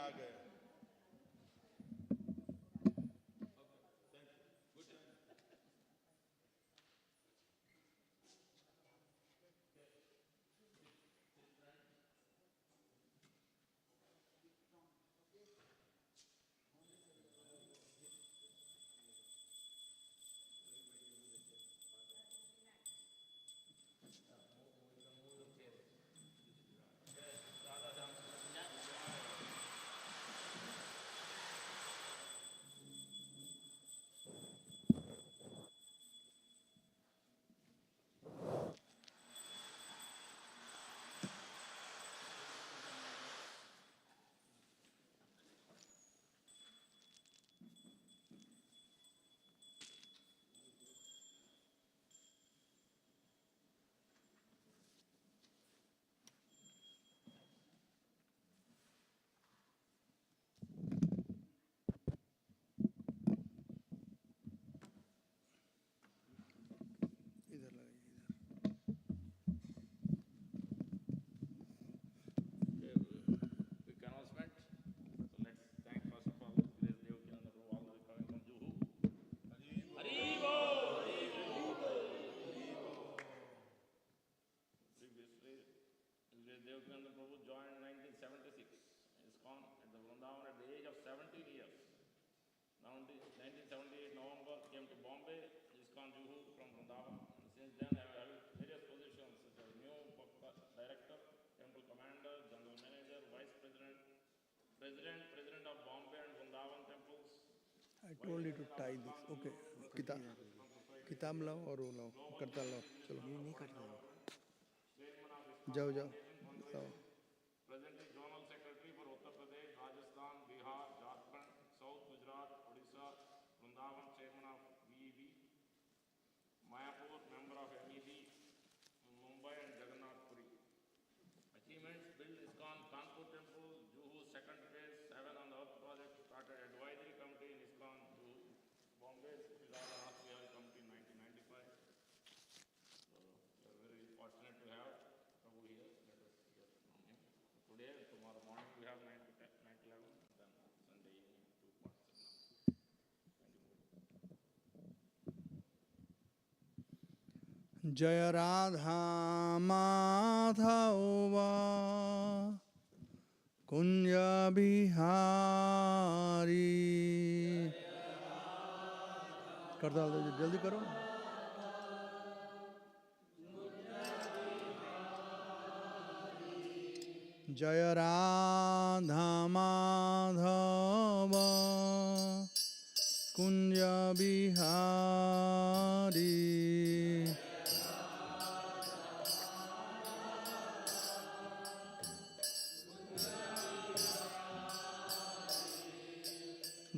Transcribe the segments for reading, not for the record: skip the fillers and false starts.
आ गए। Devakinandan Prabhuji joined in 1976 ISKCON at the Vrindavan at the age of 17 years. 1978 November came to Bombay, ISKCON Juhu from Vrindavan. And since then I have held various positions such as new director, temple commander, general manager, vice president, president of Bombay and Vrindavan temples. I told you to tie this. Okay. किताब लाओ और वो लाओ, करता लाओ, चलो। ये नहीं करता है। जाओ जाओ लाओ। Presently Zonal Secretary for Uttar Pradesh, Rajasthan, Bihar, Jharkhand, South Gujarat, Odisha, Vrindavan, Chairman of VEB, Mayapur, Member of MEB, Mumbai and Jagannath Puri. Achievements: build ISKCON Kanpur Temple, Juhu second phase, 7 on the Earth project, started advisory committee in ISKCON Juhu, Bombay, Radharani committee in 1995. So we are very fortunate to have Prabhu here. Let us hear from him. Today, tomorrow morning we have 9 to 10, 9 to 11, then Sunday evening 2 parts. जय राधा माधव कुंज बिहारी। करता दो, जल्दी करो। जय राधा माधव कुंज बिहारी।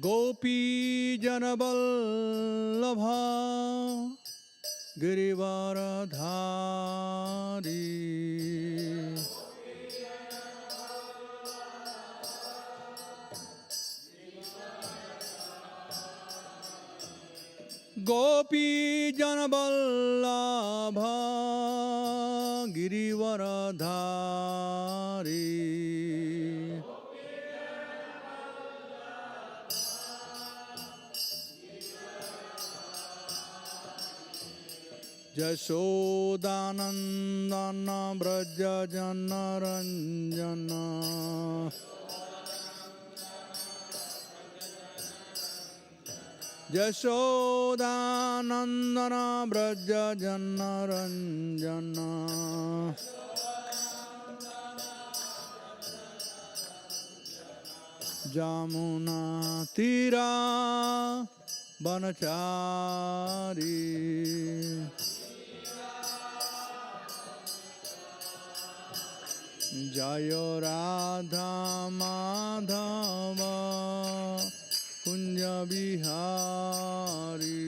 गोपी जनवल्लभ गिरिवरधारी। गोपी जनवल्लभ गिरिवरधारी। यशोदानंदन व्रज जनरंजन। यशोदानंदन व्रज जनरंजन। जमुना तीरा बनचारी। जय राधा माधव कुंज बिहारी।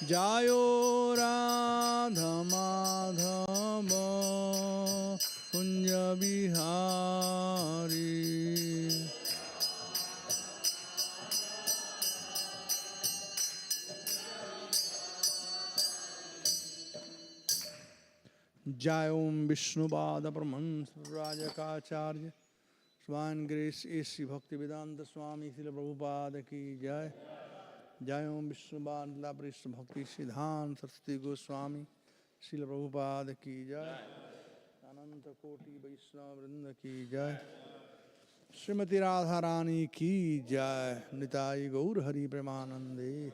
जय Radha Madhav Kunj Bihari. Jai Om Vishnupada Brahman Rajakacharya Swan Grace A.C. Bhaktivedanta Swami Srila Prabhupada Ki Jai. Jai Om Vishnupada Prishna Bhakti Siddhanta Saraswati Goswami Srila Prabhupada Ki Jai. Ananta Koti Vaishnava Vrinda Ki Jai. Srimati Radharani Ki Jai. Nitai Gaur Hari Premanande.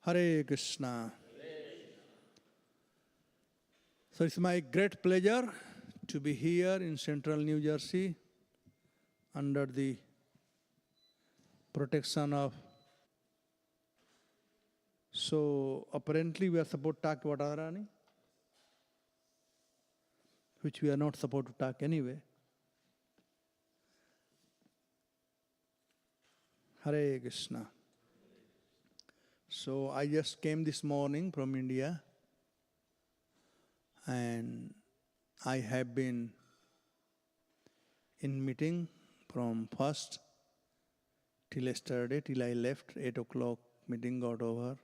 Hare Krishna. So it's my great pleasure to be here in central New Jersey under the protection of. So apparently we are supposed to talk about Radharani, which we are not supposed to talk anyway. Hare Krishna. So I just came this morning from India, and I have been in meeting from first till yesterday, till I left, 8 o'clock meeting got over.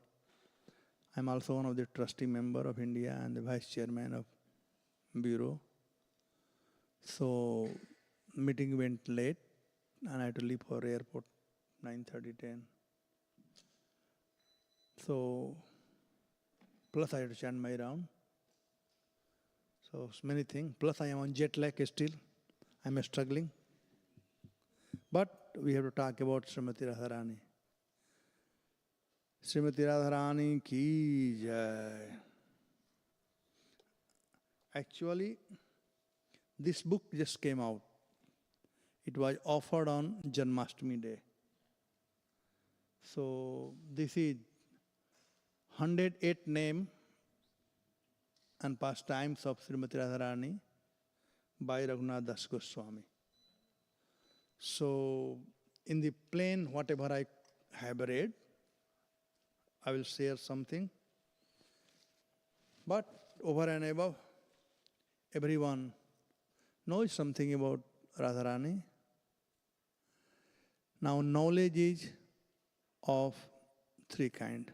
I'm also one of the trustee member of India and the vice chairman of bureau. So meeting went late and I had to leave for airport 9:30, 10. So plus I had to chant my round. So many things. Plus I am on jet lag still. I'm struggling. But we have to talk about Srimati Radharani. Srimati Radharani ki jai. Actually, this book just came out. It was offered on Janmashtami Day. So this is 108 name and pastimes of Srimati Radharani by Raghunath Das Goswami. So in the plain, whatever I have read, I will share something. But over and above, everyone knows something about Radharani. Now knowledge is of three kinds.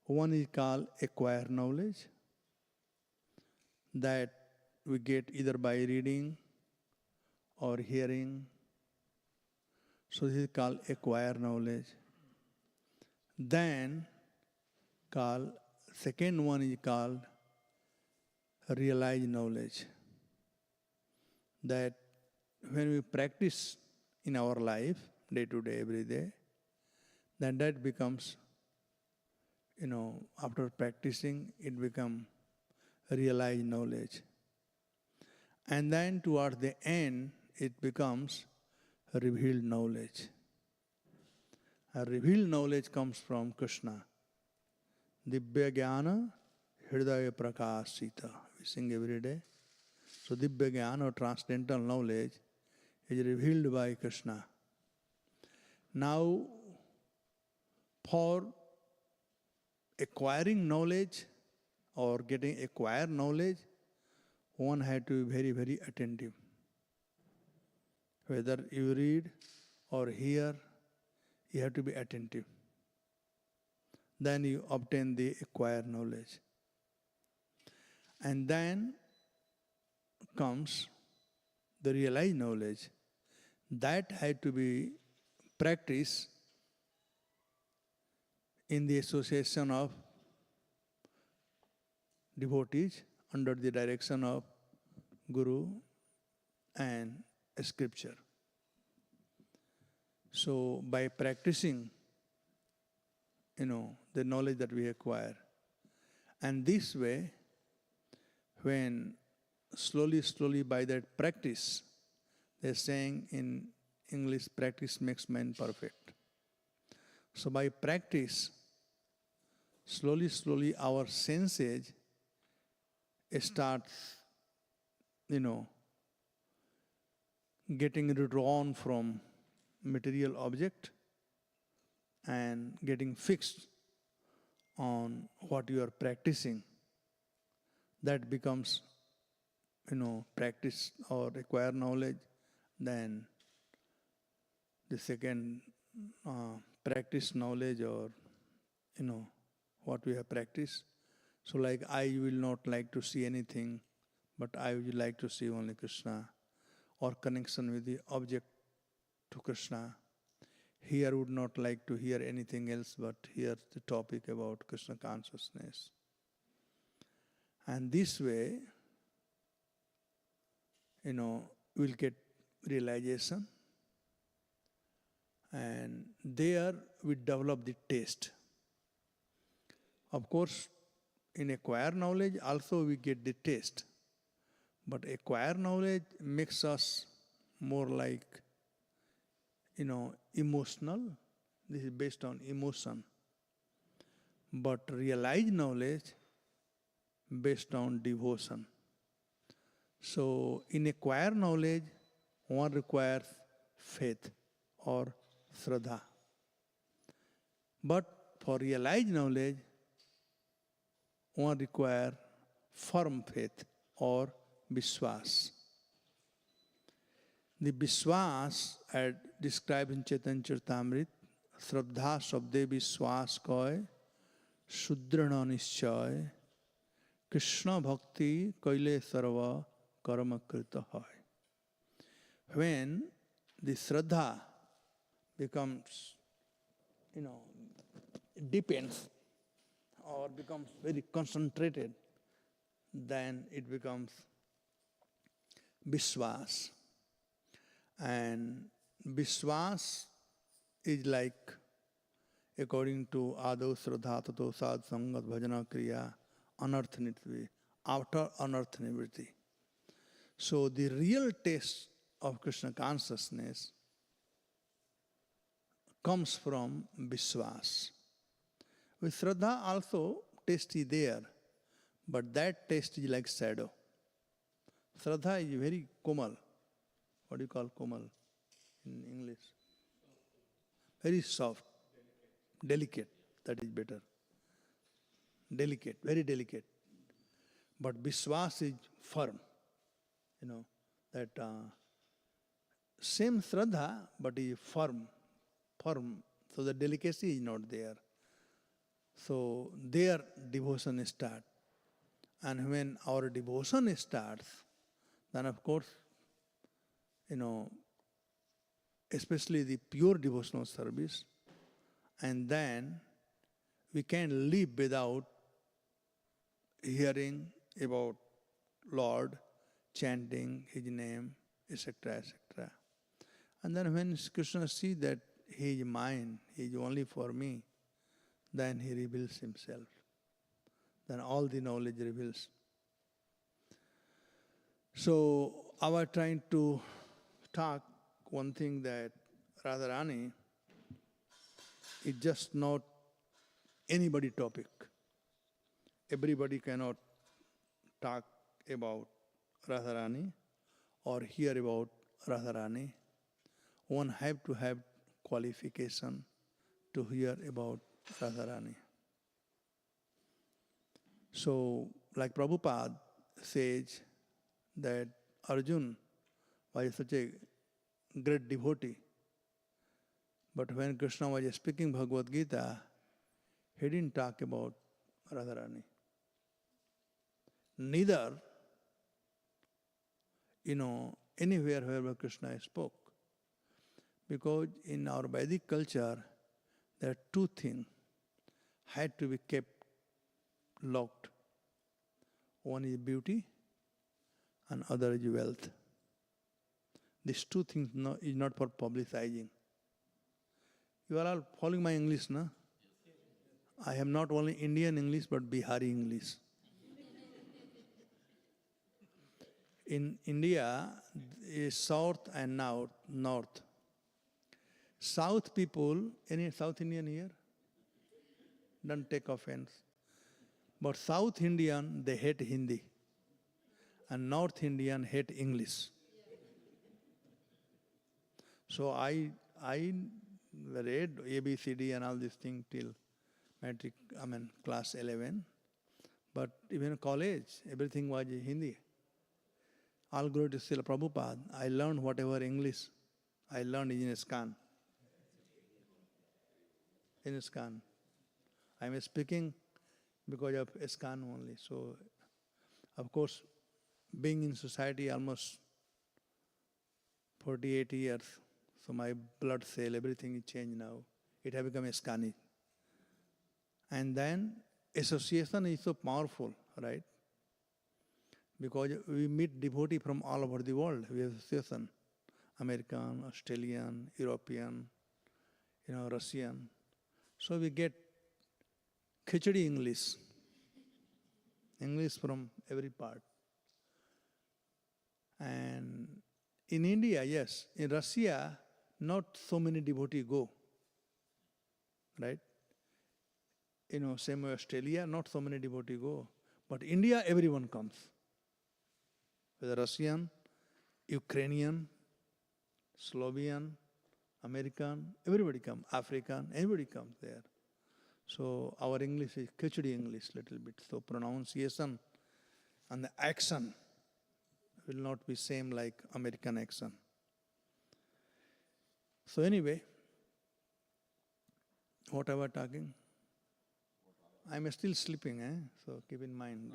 One is called acquired knowledge, that we get either by reading or hearing. So this is called acquired knowledge. Then second one is called realized knowledge, that when we practice in our life, day to day, every day, then that becomes, after practicing, it becomes realized knowledge. And then towards the end, it becomes revealed knowledge. A revealed knowledge comes from Krishna. Dibya Jnana Hridaya Prakashita. We sing every day. So Dibya Jnana or transcendental knowledge is revealed by Krishna. Now, for acquiring knowledge or getting acquired knowledge, one has to be very, very attentive. Whether you read or hear, you have to be attentive. Then you obtain the acquired knowledge. And then comes the realized knowledge. That had to be practiced in the association of devotees under the direction of Guru and Scripture. So by practicing, the knowledge that we acquire, and this way, when slowly by that practice, they're saying in English, practice makes man perfect. So by practice, slowly our senses starts, getting withdrawn from material object and getting fixed on what you are practicing. That becomes, practice or acquire knowledge. Then the second, practice knowledge or, what we have practiced. So like I will not like to see anything, but I would like to see only Krishna, or connection with the object to Krishna. Here would not like to hear anything else but hear the topic about Krishna consciousness. And this way, we'll get realization, and there we develop the taste. Of course, in acquired knowledge also we get the taste, but acquired knowledge makes us more like, emotional. This is based on emotion. But realized knowledge based on devotion. So in acquired knowledge, one requires faith or shraddha. But for realized knowledge, one requires firm faith or vishwas. The vishwas are described in Chaitanya Charitamrita, Shraddha Shabde Vishwas Koy, Shudrana Nishchay, Krishna Bhakti Kaile Sarva Karma Krita Hoy. When the Shraddha becomes, depends or becomes very concentrated, then it becomes Vishwas. And Vishwas is like, according to Ado Shraddha Tato Sad Sangat Bhajana Kriya, Anartha Nivritti, after Anartha Nivritti. So the real taste of Krishna consciousness comes from Vishwas. With Shraddha also taste is there, but that taste is like shadow. Shraddha is very komal. What do you call komal in English? Very soft, delicate, that is better. Delicate, very delicate. But Vishwas is firm. That same Shraddha, but is firm. So the delicacy is not there. So their devotion starts. And when our devotion starts, then of course, especially the pure devotional service, and then we can live without hearing about Lord, chanting His name, etc., etc. And then when Krishna sees that He is mine, He is only for me, then He reveals Himself. Then all the knowledge reveals. So I was trying to talk one thing, that Radharani is just not anybody topic. Everybody cannot talk about Radharani or hear about Radharani. One have to have qualification to hear about Radharani. So, like Prabhupada says that Arjun was such a great devotee, but when Krishna was speaking Bhagavad Gita, he didn't talk about Radharani. Neither, anywhere wherever Krishna spoke. Because in our Vedic culture, there are two things had to be kept locked. One is beauty and other is wealth. These two things is not for publicizing. You are all following my English, no? I have not only Indian English but Bihari English. In India is south and north. South people, any South Indian here? Don't take offense. But South Indian, they hate Hindi. And North Indian hate English. So I read ABCD and all these things till matric, class 11. But even college, everything was Hindi. All glory to Srila Prabhupada. I learned whatever English I learned in ISKCON. In ISKCON. I am speaking because of ISKCON only. So, of course, being in society almost 48 years, so my blood cell, everything is changed now. It has become ISKCON. And then association is so powerful, right? Because we meet devotee from all over the world. We have association, American, Australian, European, Russian. So we get khichdi English from every part. And in India, yes. In Russia, not so many devotees go, right? Same way Australia, not so many devotees go. But India, everyone comes. Whether Russian, Ukrainian, Slovenian, American, everybody comes. African, everybody comes there. So our English is khichdi English little bit. So pronunciation and the action will not be same like American action. So anyway, what I was talking? I'm still sleeping, so keep in mind.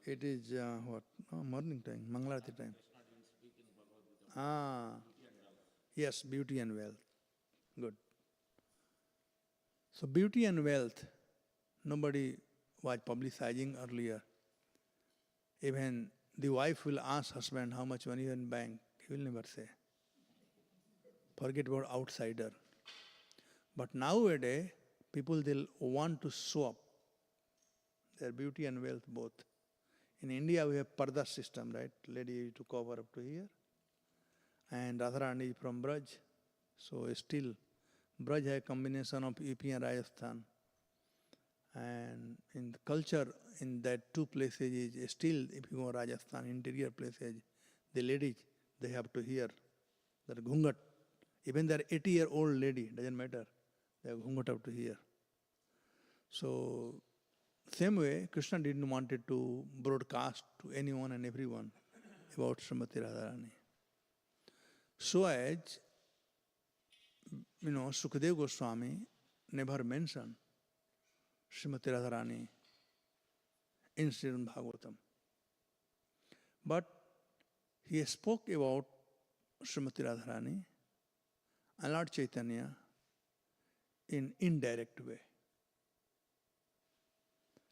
It is morning time, Mangalarati time. Yes, beauty and wealth. Good. So beauty and wealth, nobody was publicizing earlier. Even the wife will ask husband how much money in bank. He will never say. Forget about outsider. But nowadays, people, they'll want to show up their beauty and wealth both. In India, we have parda system, right? Lady to cover up to here. And Radharani from Braj. So still, Braj has a combination of UP and Rajasthan. And in the culture, in that two places is still, if you go Rajasthan, interior places, the ladies, they have to hear that ghungat. Even their 80-year-old lady, doesn't matter. They have ghungat up to hear. So, same way, Krishna didn't want it to broadcast to anyone and everyone about Srimati Radharani. So as, Sukadeva Goswami never mentioned Srimati Radharani in Srimad Bhagavatam. But he spoke about Srimati Radharani and Lord Chaitanya in indirect way.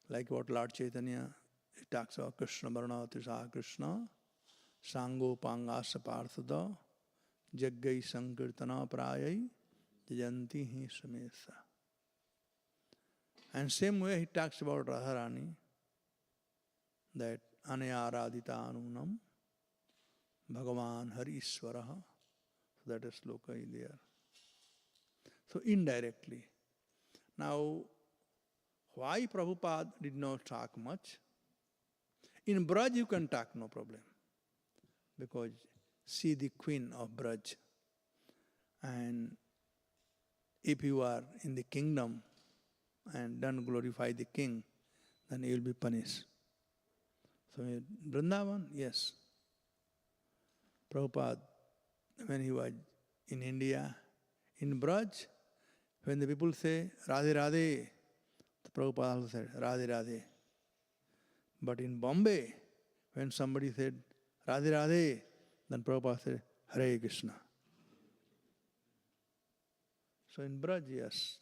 Like what Lord Chaitanya, he talks about Krishna Varna Trisa Krishna, Sango Pangasa Parthada, Jaggai Sankirtana Prayai, Jayanti Hi Samesa. And same way he talks about Radharani, that Anaya Radhita Anunam, Bhagavan Harishwaraha, so that is sloka is there. So indirectly. Now, why Prabhupada did not talk much? In Braj you can talk, no problem. Because she the queen of Braj. And if you are in the kingdom and don't glorify the king, then you will be punished. So in Vrindavan, yes. Prabhupada, when he was in India, in Braj, when the people say, Radhe Radhe, Prabhupada also said, Radhe Radhe. But in Bombay, when somebody said, Radhe Radhe, then Prabhupada said, Hare Krishna. So in Braj, yes,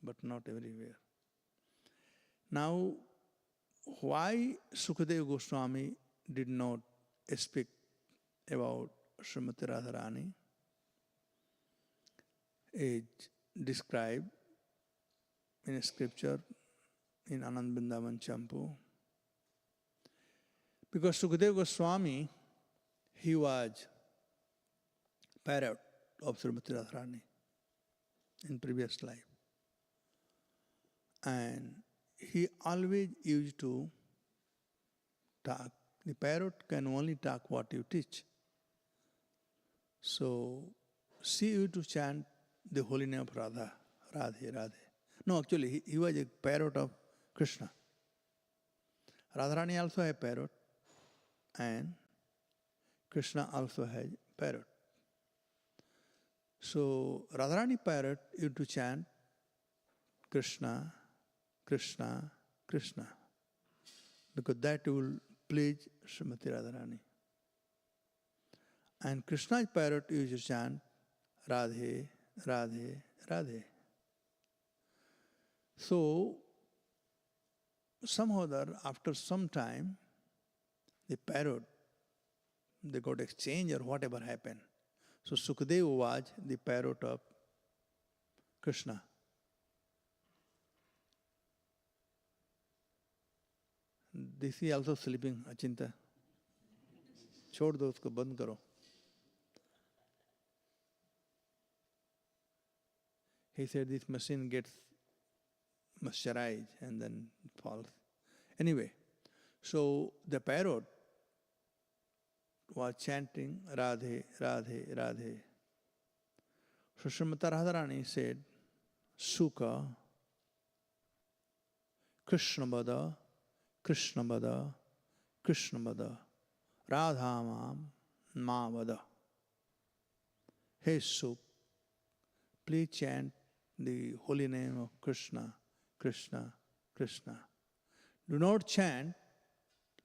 but not everywhere. Now, why Sukadeva Goswami did not speak about Srimati Radharani is described in a scripture in Anand Vrindavan Champu. Because Sukadeva Goswami, he was parrot of Srimati Radharani in previous life. And he always used to talk. The parrot can only talk what you teach. So, she used to chant the holy name of Radha, Radhe, Radhe. No, actually, he was a parrot of Krishna. Radharani also had a parrot, and Krishna also had a parrot. So, Radharani parrot used to chant Krishna, Krishna, Krishna, because that will please Srimati Radharani. And Krishna's parrot used to chant Radhe, Radhe, Radhe. So, somehow or other, after some time, the parrot, they got exchanged or whatever happened. So Sukadeva was the parrot of Krishna. This is also sleeping, Achinta. छोड़ दो उसको, बंद करो. He said this machine gets moisturized and then it falls. Anyway, so the parrot was chanting Radhe, Radhe, Radhe. So Srimati Radharani said, Sukha, Krishna Bada, Krishna Bada, Krishna Bada, Radha Ma Bada. Hey Sukh, please chant the holy name of Krishna, Krishna, Krishna. Do not chant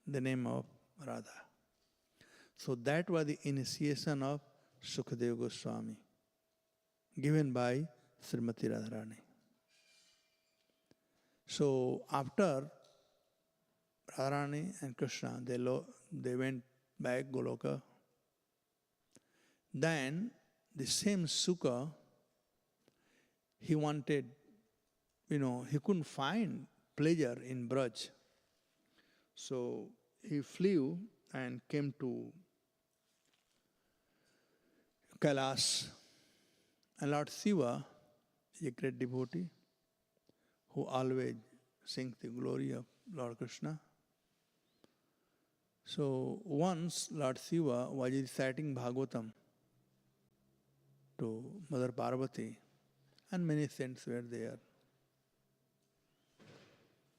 the name of Radha. So that was the initiation of Sukadeva Goswami, given by Srimati Radharani. So after Radharani and Krishna, they went back Goloka. Then the same Sukha, he wanted, he couldn't find pleasure in Braj. So he flew and came to Kailash. And Lord Shiva is a great devotee who always sings the glory of Lord Krishna. So once Lord Shiva was reciting Bhagavatam to Mother Parvati, and many saints were there.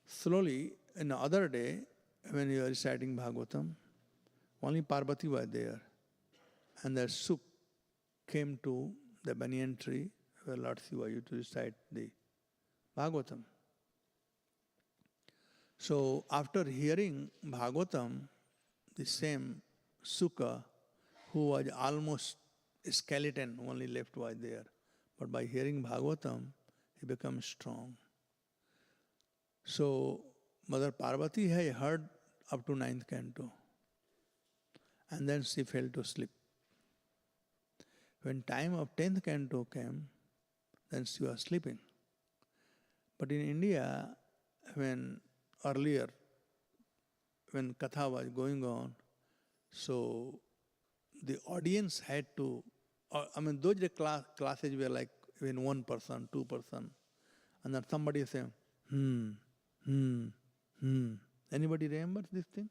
Slowly, in the other day, when you are reciting Bhagavatam, only Parvati was there. And the Sukh came to the banyan tree where Lord Shiva used to recite the Bhagavatam. So after hearing Bhagavatam, the same Sukha, who was almost a skeleton, only left was there. But by hearing Bhagavatam, he became strong. So Mother Parvati had heard up to 9th canto. And then she fell to sleep. When time of 10th canto came, then she was sleeping. But in India, when earlier, when Katha was going on, so the audience had to, those classes were like even 1 person, 2 person, and then somebody saying, Anybody remember this thing?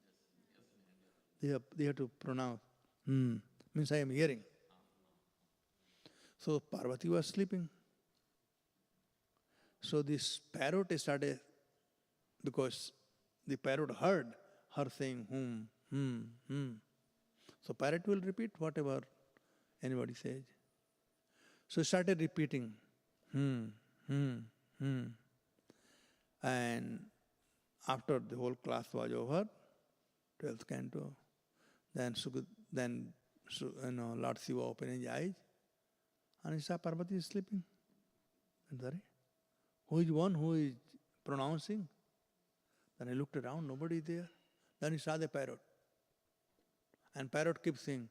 They have to pronounce, means I am hearing. So Parvati was sleeping. So this parrot started, because the parrot heard her saying, So parrot will repeat whatever anybody says. So started repeating, And after the whole class was over, 12th canto, then Lord Shiva opened his eyes, and he saw Parvati is sleeping. And sorry, who is one who is pronouncing? Then he looked around, nobody there. Then he saw the parrot. And parrot keeps saying,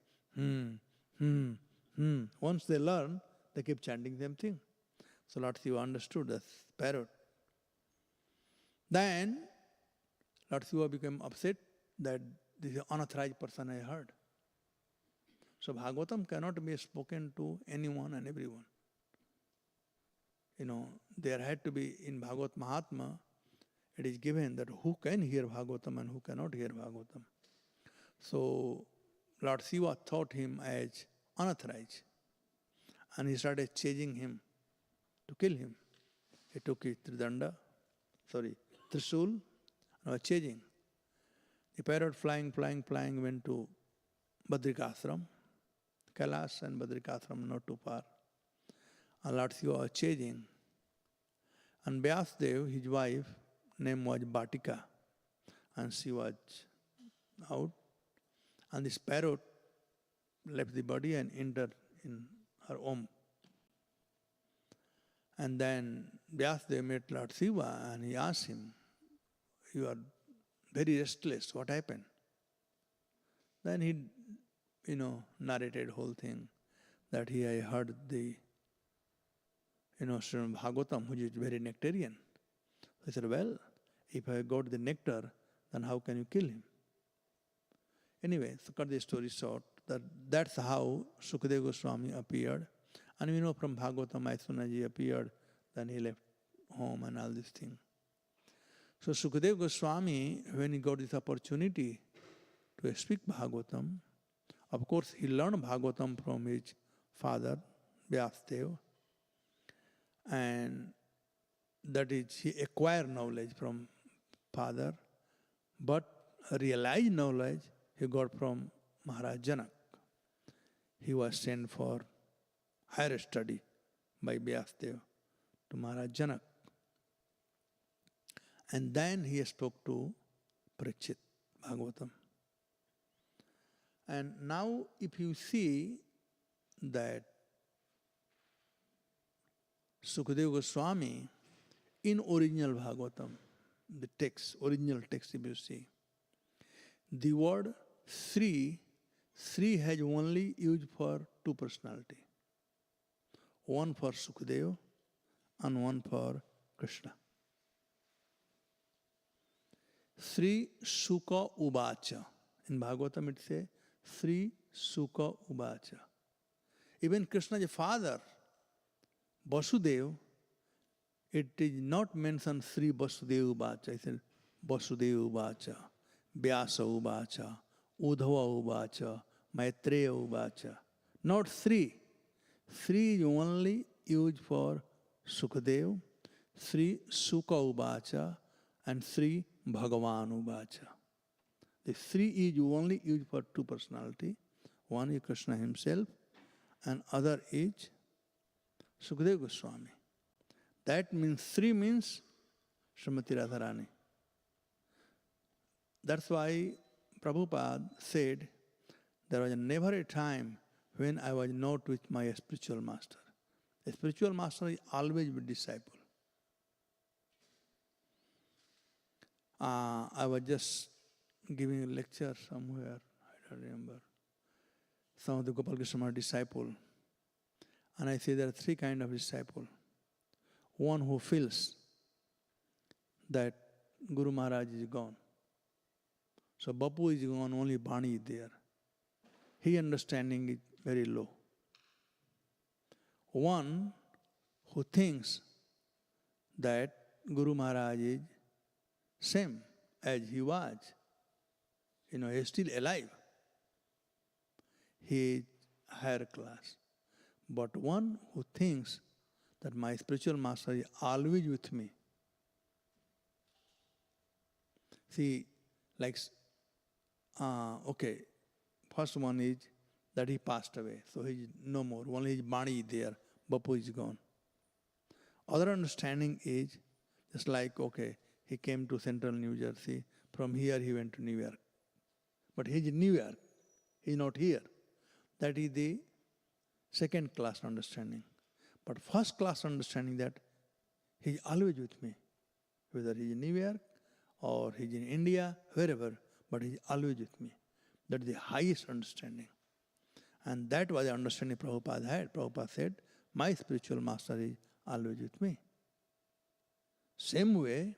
Once they learn, they keep chanting the same thing. So Lord Shiva understood this parrot. Then Lord Shiva became upset that this is an unauthorized person I heard. So Bhagavatam cannot be spoken to anyone and everyone. There had to be, in Bhagavat Mahatma, it is given that who can hear Bhagavatam and who cannot hear Bhagavatam. So Lord Shiva thought him as unauthorized. And he started chasing him to kill him. He took his Trisul, and was chasing. The parrot flying, went to Badrikashram. Kailash and Badrikashram not too far. And Lord Shiva was chasing. And Vyasdev, his wife, name was Batika, and she was out, and this parrot left the body and entered in her home. And then Vyasdeva met Lord Shiva and he asked him, "You are very restless, what happened?" Then he, narrated whole thing, that he had heard the, Srimad Bhagavatam, which is very nectarian. He said, "Well, if I got the nectar, then how can you kill him?" Anyway, to cut the story short, that's how Sukadeva Goswami appeared. And we know from Bhagavatam, as soon as he appeared, then he left home and all these things. So Sukadeva Goswami, when he got this opportunity to speak Bhagavatam, of course he learned Bhagavatam from his father, Vyasdeva, and that is, he acquired knowledge from father, but realized knowledge he got from Maharaj Janak. He was sent for higher study by Vyasdeva to Maharaj Janak. And then he spoke to Parikshit Bhagavatam. And now if you see that Sukadeva Goswami, in original Bhagavatam, the text, original text if you see, the word Sri has only used for two personality. One for Sukadeva and one for Krishna. Sri Sukha Uvacha. In Bhagavatam it says, Sri Sukha Uvacha. Even Krishna's father, Vasudeva, it is not mentioned Sri Vasudeva Uvacha. It says Vasudeva Uvacha, Vyasa Uvacha, Udhava Uvacha, Maitreya Uvacha. Not Sri. Sri is only used for Sukadeva, Sri Sukha Uvacha, and Sri Bhagavan Uvacha. The Sri is only used for two personality. One is Krishna himself, and other is Sukadeva Goswami. That means Sri means Srimati Radharani. That's why Prabhupada said, there was never a time when I was not with my spiritual master. A spiritual master is always with disciple. I was just giving a lecture somewhere, I don't remember, some of the Gopal Krishna disciple. And I say there are three kinds of disciple. One who feels that Guru Maharaj is gone. So Bapu is gone, only Bani is there. His understanding is very low. One who thinks that Guru Maharaj is same as he was. He is still alive. He is higher class. But one who thinks that my spiritual master is always with me. See, like, first one is that he passed away, so he is no more. Only his body is there, Bapu is gone. Other understanding is just like, he came to central New Jersey, from here he went to New York. But he is in New York, he is not here. That is the second class understanding. But first class understanding that he is always with me. Whether he is in New York or he is in India, wherever, but he is always with me. That is the highest understanding. And that was the understanding Prabhupada had. Prabhupada said, my spiritual master is always with me. Same way,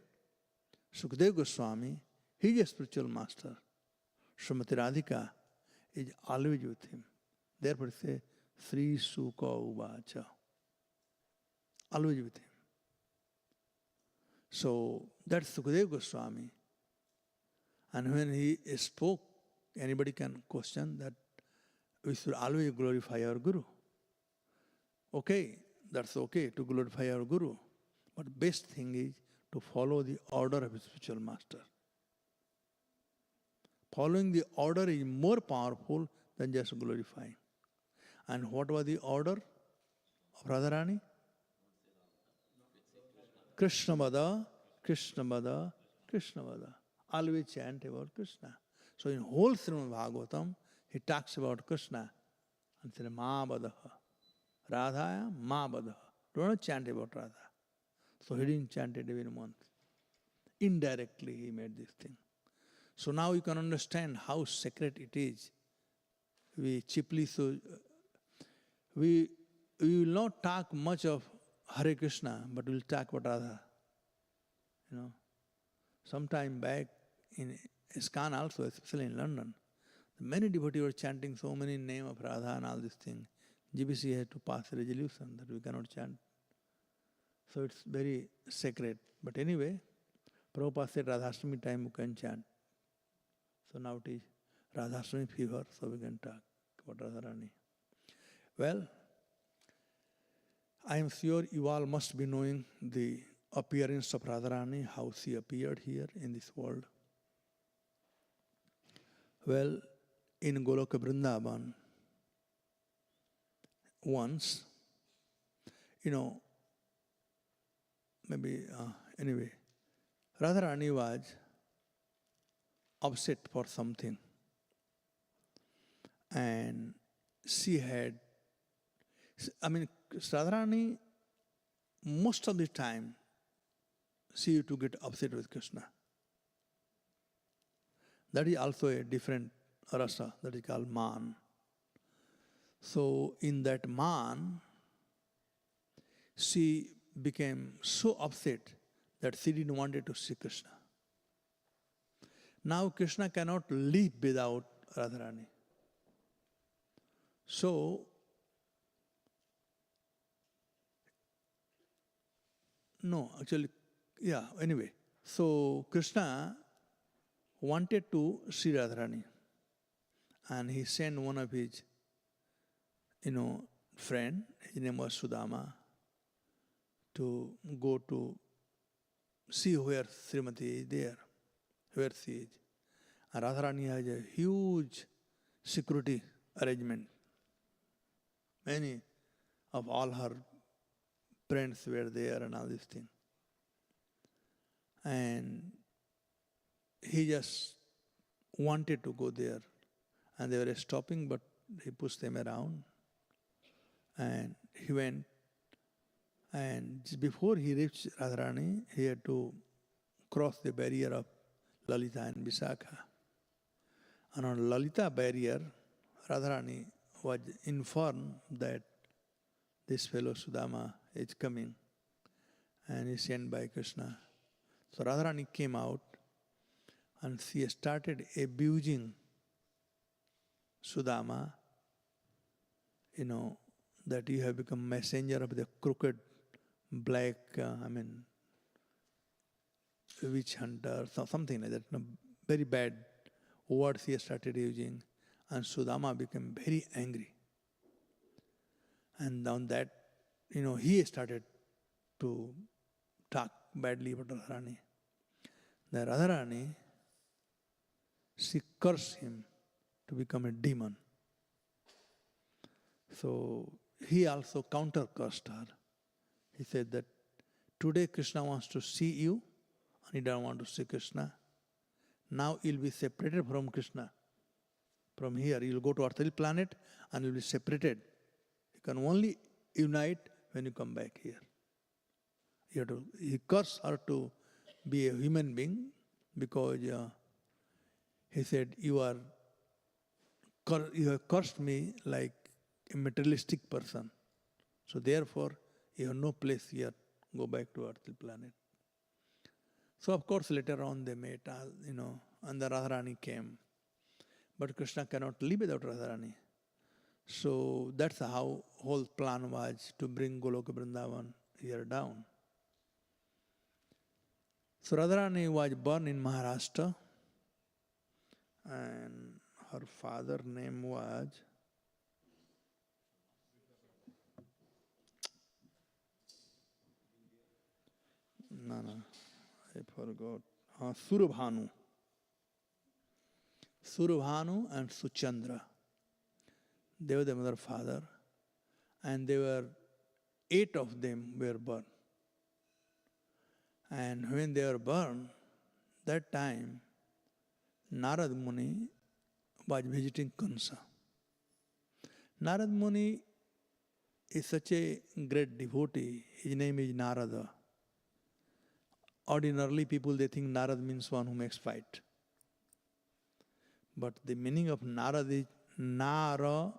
Sukadeva Goswami, he is a spiritual master. Srimati Radhika is always with him. Therefore it says, Sri Sukha Uvacha. Always with him. So that's Sukadeva Goswami. And when he spoke, anybody can question that we should always glorify our Guru. That's okay to glorify our Guru. But best thing is to follow the order of a spiritual master. Following the order is more powerful than just glorifying. And what was the order of Radharani? Krishna Vada, Krishna Vada, Krishna Vada. Always chant about Krishna. So in whole Srimad Bhagavatam, he talks about Krishna and says, Ma Vadaha. Radhaya, Ma Vadaha. Do not chant about Radha. So he didn't chant it every month. Indirectly he made this thing. So now you can understand how sacred it is. We will not talk much of Hare Krishna, but we'll talk about Radha. You know, sometime back in ISKCON also, especially in London, many devotees were chanting so many names of Radha and all these things. GBC had to pass a resolution that we cannot chant. So it's very sacred. But anyway, Prabhupada said Radhashtami time we can chant. So now it is Radhashtami fever, so we can talk about Radharani. Well, I am sure you all must be knowing the appearance of Radharani, how she appeared here in this world. Well, in Goloka Vrindavan, once, anyway, Radharani was upset for something. And she had, Radharani, most of the time, she used to get upset with Krishna. That is also a different rasa, that is called man. So in that man, she became so upset that she didn't want to see Krishna. Now Krishna cannot live without Radharani. So, anyway. So Krishna wanted to see Radharani. And he sent one of his, friend, his name was Sudama, to go to see where Srimati is there, where she is. And Radharani has a huge security arrangement. Many of all her friends were there and all these things. And he just wanted to go there. And they were stopping, but he pushed them around. And he went. And just before he reached Radharani, he had to cross the barrier of Lalita and Visakha. And on Lalita barrier, Radharani was informed that this fellow Sudama is coming and is sent by Krishna. So Radharani came out and she started abusing Sudama, that you have become messenger of the crooked, black, witch hunter, something like that. Very bad words he started using. And Sudama became very angry. And on that, he started to talk badly about Radharani. The Radharani, she cursed him to become a demon. So he also counter-cursed her. He said that today Krishna wants to see you and he doesn't want to see Krishna. Now you'll be separated from Krishna. From here, you'll go to earthly planet and you'll be separated. You can only unite when you come back here. He cursed her to be a human being because he said, you have cursed me like a materialistic person. So therefore, you have no place here. Go back to earthly planet. So of course later on they met, and the Radharani came. But Krishna cannot live without Radharani. So that's how whole plan was to bring Goloka Vrindavan here down. So Radharani was born in Maharashtra and her father's name was I forgot. Surabhanu. Surabhanu and Suchandra. They were the mother and father. And 8 of them were born. And when they were burned, that time Narad Muni was visiting Kansa. Narad Muni is such a great devotee. His name is Narada. Ordinarily, people, they think Narad means one who makes fight. But the meaning of Narad is Narada.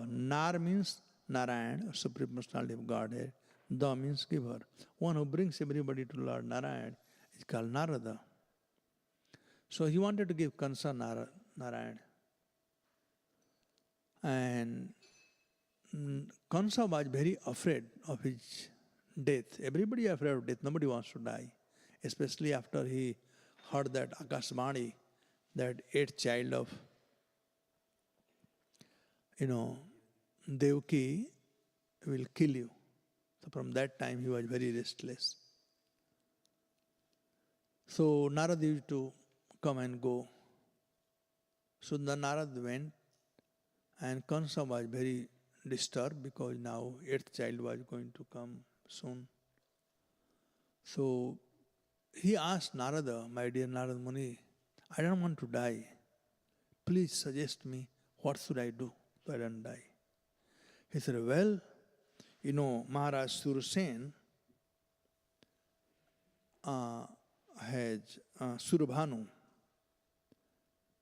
Nar means Narayan, Supreme Personality of Godhead. Da means giver. One who brings everybody to Lord Narayan is called Narada. So he wanted to give Kansa Narayan. And Kansa was very afraid of his death. Everybody is afraid of death. Nobody wants to die. Especially after he heard that Akashvani, that eighth child of, Devaki will kill you. So from that time he was very restless. So Narad used to come and go. So the Narad went, and Kansa was very disturbed because now eighth child was going to come soon. So he asked Narada, my dear Narad Muni, I don't want to die. Please suggest me what should I do so I don't die. He said, well, Maharaj Sursen has, Surabhanu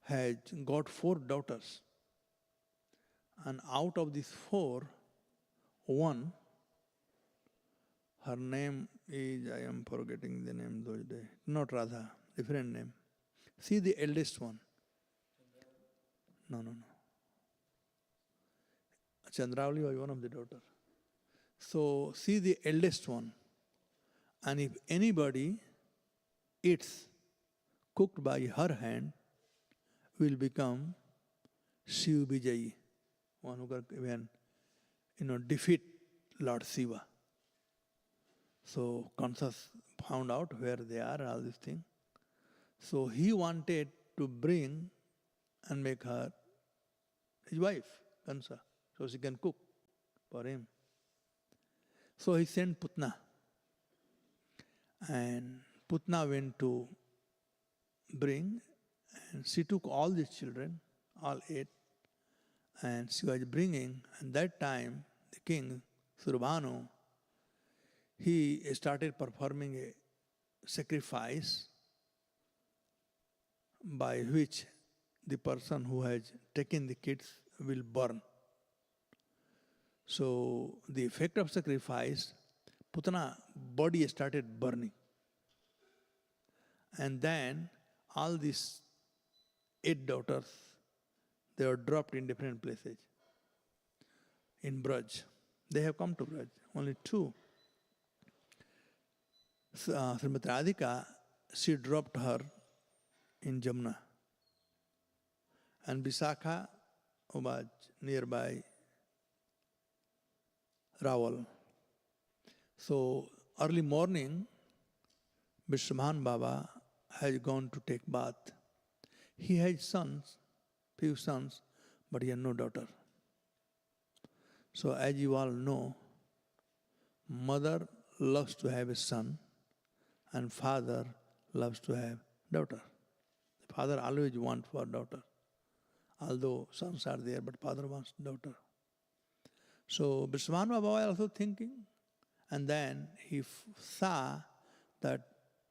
has got 4 daughters. And out of these 4, one, her name is, I am forgetting the name those days, not Radha, different name. See the eldest one. No. Chandravali was one of the daughters. So see the eldest one. And if anybody eats cooked by her hand, will become Shiv Vijayi, one who can even, defeat Lord Shiva. So Kansa found out where they are, all these things. So he wanted to bring and make her his wife, Kansa, so she can cook for him. So he sent Putna. And Putna went to bring, and she took all these children, all 8, and she was bringing. And that time, the king, Surabhanu, he started performing a sacrifice by which the person who has taken the kids will burn. So the effect of sacrifice, Putana body started burning. And then all these 8 daughters, they were dropped in different places. In Braj. They have come to Braj. Only 2. Srimati Radhika, she dropped her in Jamuna. And Visakha was nearby Rawal. So early morning, Vishwaman Baba has gone to take bath. He has sons, few sons, but he has no daughter. So as you all know, mother loves to have a son and father loves to have daughter. The father always wants for daughter. Although sons are there, but father wants daughter. So Vishwaman Baba was also thinking, and then he saw that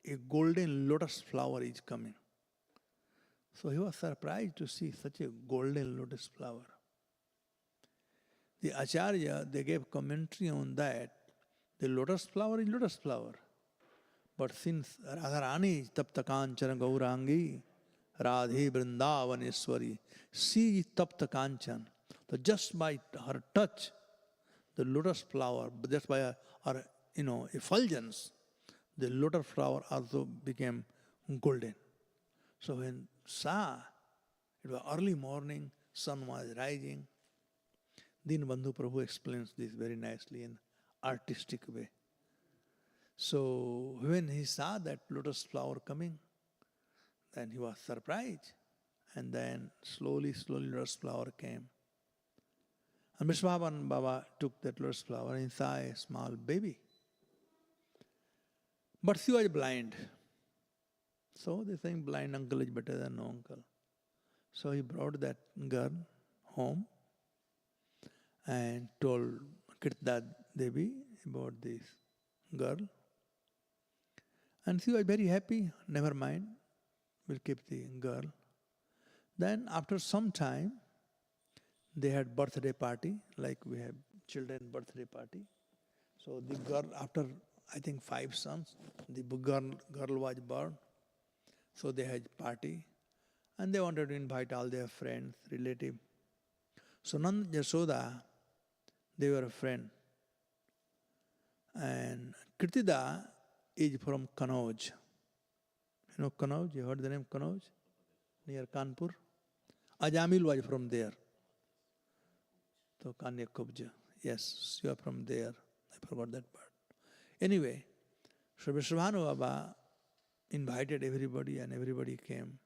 a golden lotus flower is coming. So he was surprised to see such a golden lotus flower. The Acharya, they gave commentary on that. The lotus flower is lotus flower. But since Radharani is Tapta Kanchana Gaurangi, Radhe Vrindavaneshwari, she is Tapta Kanchan. So just by her touch, the lotus flower, just by her effulgence, the lotus flower also became golden. So when saw, it was early morning, sun was rising. Dinbandhu Prabhu explains this very nicely in artistic way. So when he saw that lotus flower coming, then he was surprised. And then slowly lotus flower came. And Vishwaman Baba took that lotus flower and saw a small baby. But she was blind. So they think blind uncle is better than no uncle. So he brought that girl home and told Kirtda Devi about this girl. And she was very happy. Never mind, we'll keep the girl. Then after some time, they had birthday party, like we have children birthday party. So the girl, after I think 5 sons, the girl was born. So they had party. And they wanted to invite all their friends, relatives. So Nanda and Yasoda, they were a friend. And Kirtida is from Kanauj. You know Kanauj? You heard the name Kanauj? Near Kanpur. Ajamil was from there. So Kanya Kubja. Yes, you are from there. I forgot that part. Anyway, so Vishwabhanu Baba invited everybody and everybody came.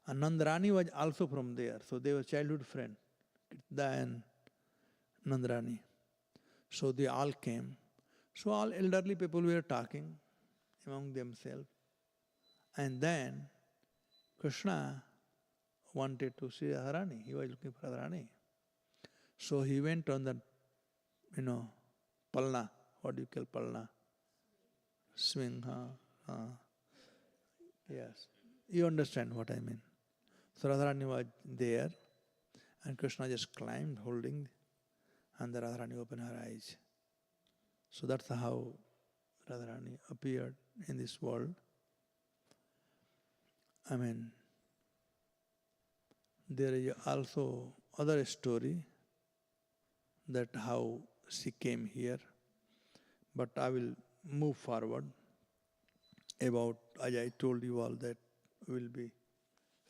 And Nandarani was also from there. So they were childhood friends, Kirtda and Nandarani. So they all came. So all elderly people were talking among themselves. And then Krishna wanted to see Radharani. He was looking for Radharani. So he went on the, palna. What do you call palna? Swing, Yes. You understand what I mean. So Radharani was there and Krishna just climbed holding and the Radharani opened her eyes. So that's how Radharani appeared in this world. I mean, there is also other story that how she came here, but I will move forward about, as I told you all, that we'll be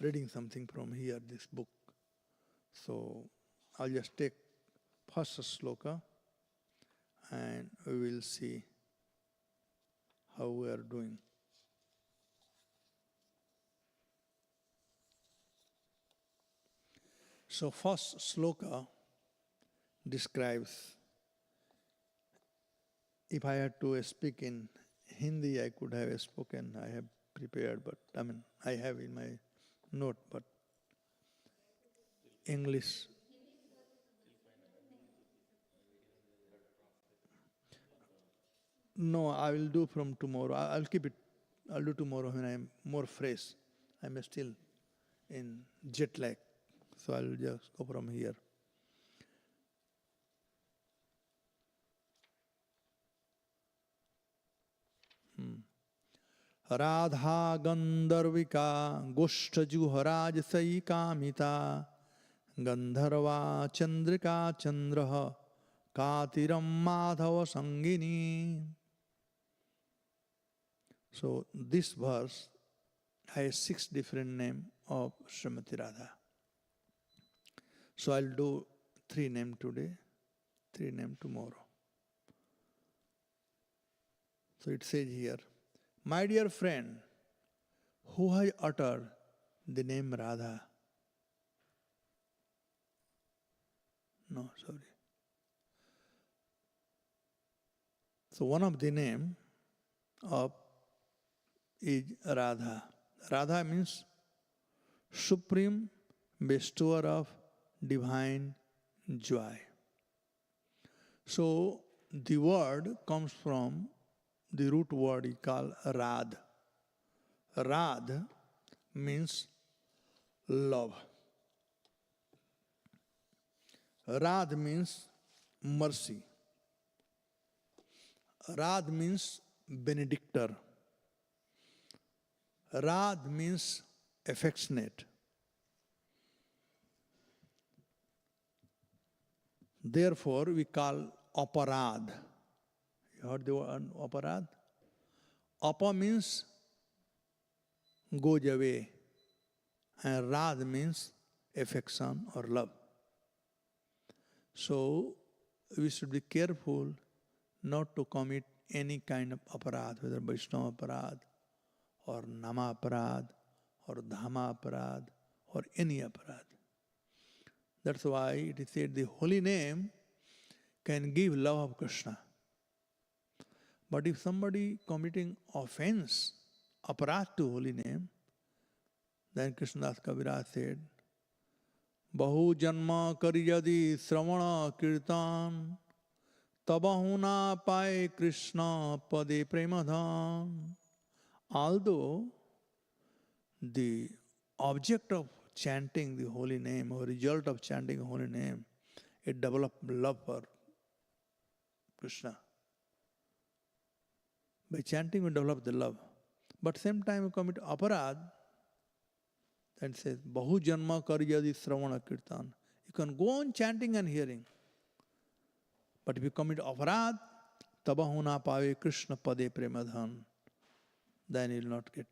reading something from here, this book. So I'll just take first sloka and we will see how we are doing. So first sloka describes, if I had to speak in Hindi, I could have spoken, I have prepared, but I have in my note, but English. No, I will do from tomorrow. I'll keep it. I'll do tomorrow when I am more fresh. I'm still in jet lag, so I'll just go from here. Radha Gandharvika Goshta Juharaj Sai Kamita Gandharva Chandrika Chandraha Katiram Madhava Sangini. So this verse has 6 different names of Srimati Radha. So I'll do 3 names today, 3 names tomorrow. So it says here, my dear friend, who has uttered the name Radha? No, sorry. So one of the name of is Radha. Radha means supreme bestower of divine joy. So the word comes from the root word is called Radh. Radh means love. Radh means mercy. Radh means benedictor. Radh means affectionate. Therefore, we call aparadh. You heard the word aparadh? Apa means goes away, and radh means affection or love. So, we should be careful not to commit any kind of aparadh, whether Vaishnava aparadh, or Nama aparadh, or Dhama aparadh, or any aparadh. That's why it is said the holy name can give love of Krishna. But if somebody committing offense, aparat to holy name, then Krishnadas Kaviraj said, Bahu janma kari yadi sravana kirtan, tabahuna paye Krishna pade premadhan. Although the object of chanting the holy name or result of chanting the holy name, it develops love for Krishna. By chanting we develop the love. But same time we commit aparad, that says, Bahu janma karyadi sravana kirtan. You can go on chanting and hearing. But if you commit aparad, tabahuna pave Krishna pade premadhan, then you will not get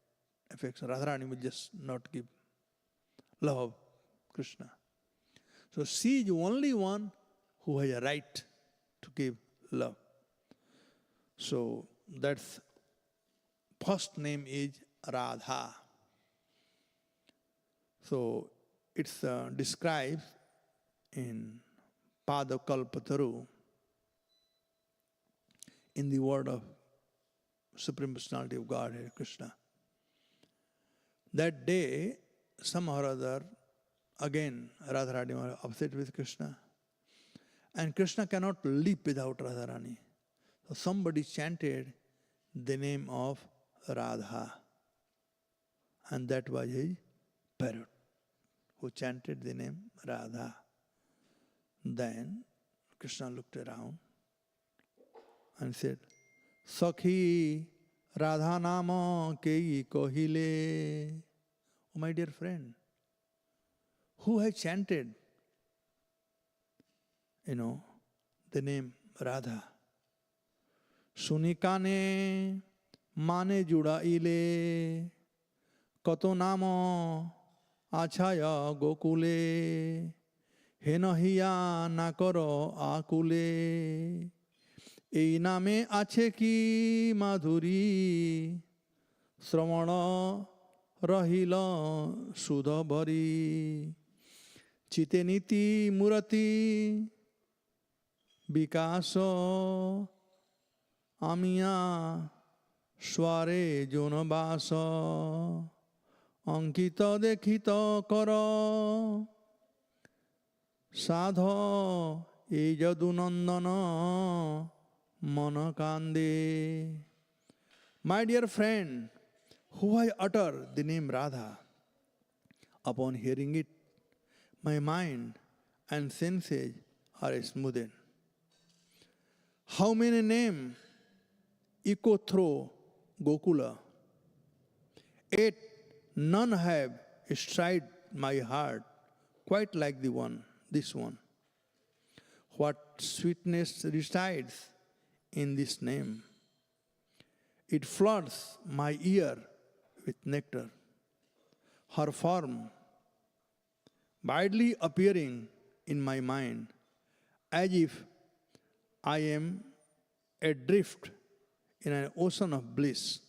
affection. Radharani will just not give love of Krishna. So she is the only one who has a right to give love. So that's first name is Radha. So it's described in Padakalpataru in the word of Supreme Personality of Godhead, Krishna. That day, somehow or other, again Radharani was upset with Krishna. And Krishna cannot live without Radharani. So somebody chanted the name of Radha. And that was his parrot, who chanted the name Radha. Then Krishna looked around and said, Sakhi Radha nama kei kohile. Oh my dear friend, who has chanted, the name Radha? Sunikane mane judaile kato namo achaya gokule henohiya nakaro akule ei name ache ki madhuri sramana rahila sudha bhari chite niti murati bikaso amiya sware jonabasa ankita dekhita kara sadha ejadunandana manakande. My dear friend, who I utter the name Radha, upon hearing it, my mind and senses are smoothened. How many names echo through Gokula, yet none have strayed my heart quite like this one. What sweetness resides in this name. It floods my ear with nectar. Her form, widely appearing in my mind, as if I am adrift in an ocean of bliss.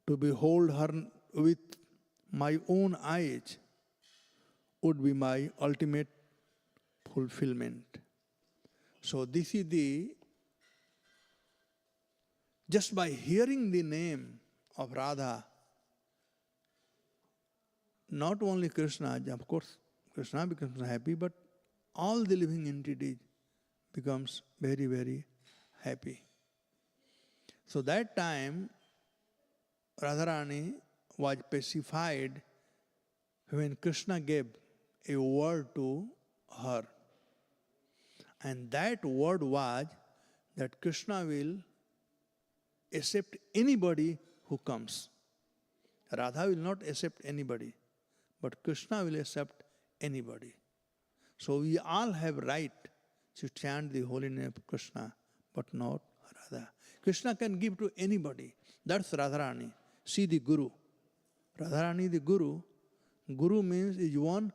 To behold her with my own eyes would be my ultimate fulfillment. So this is just by hearing the name of Radha, not only Krishna, of course Krishna becomes happy, but all the living entities becomes very, very happy. So that time Radharani was pacified when Krishna gave a word to her. And that word was that Krishna will accept anybody who comes. Radha will not accept anybody, but Krishna will accept anybody. So we all have right to chant the holy name of Krishna, but not Radha. Krishna can give to anybody. That's Radharani. She the Guru. Radharani the Guru. Guru means is one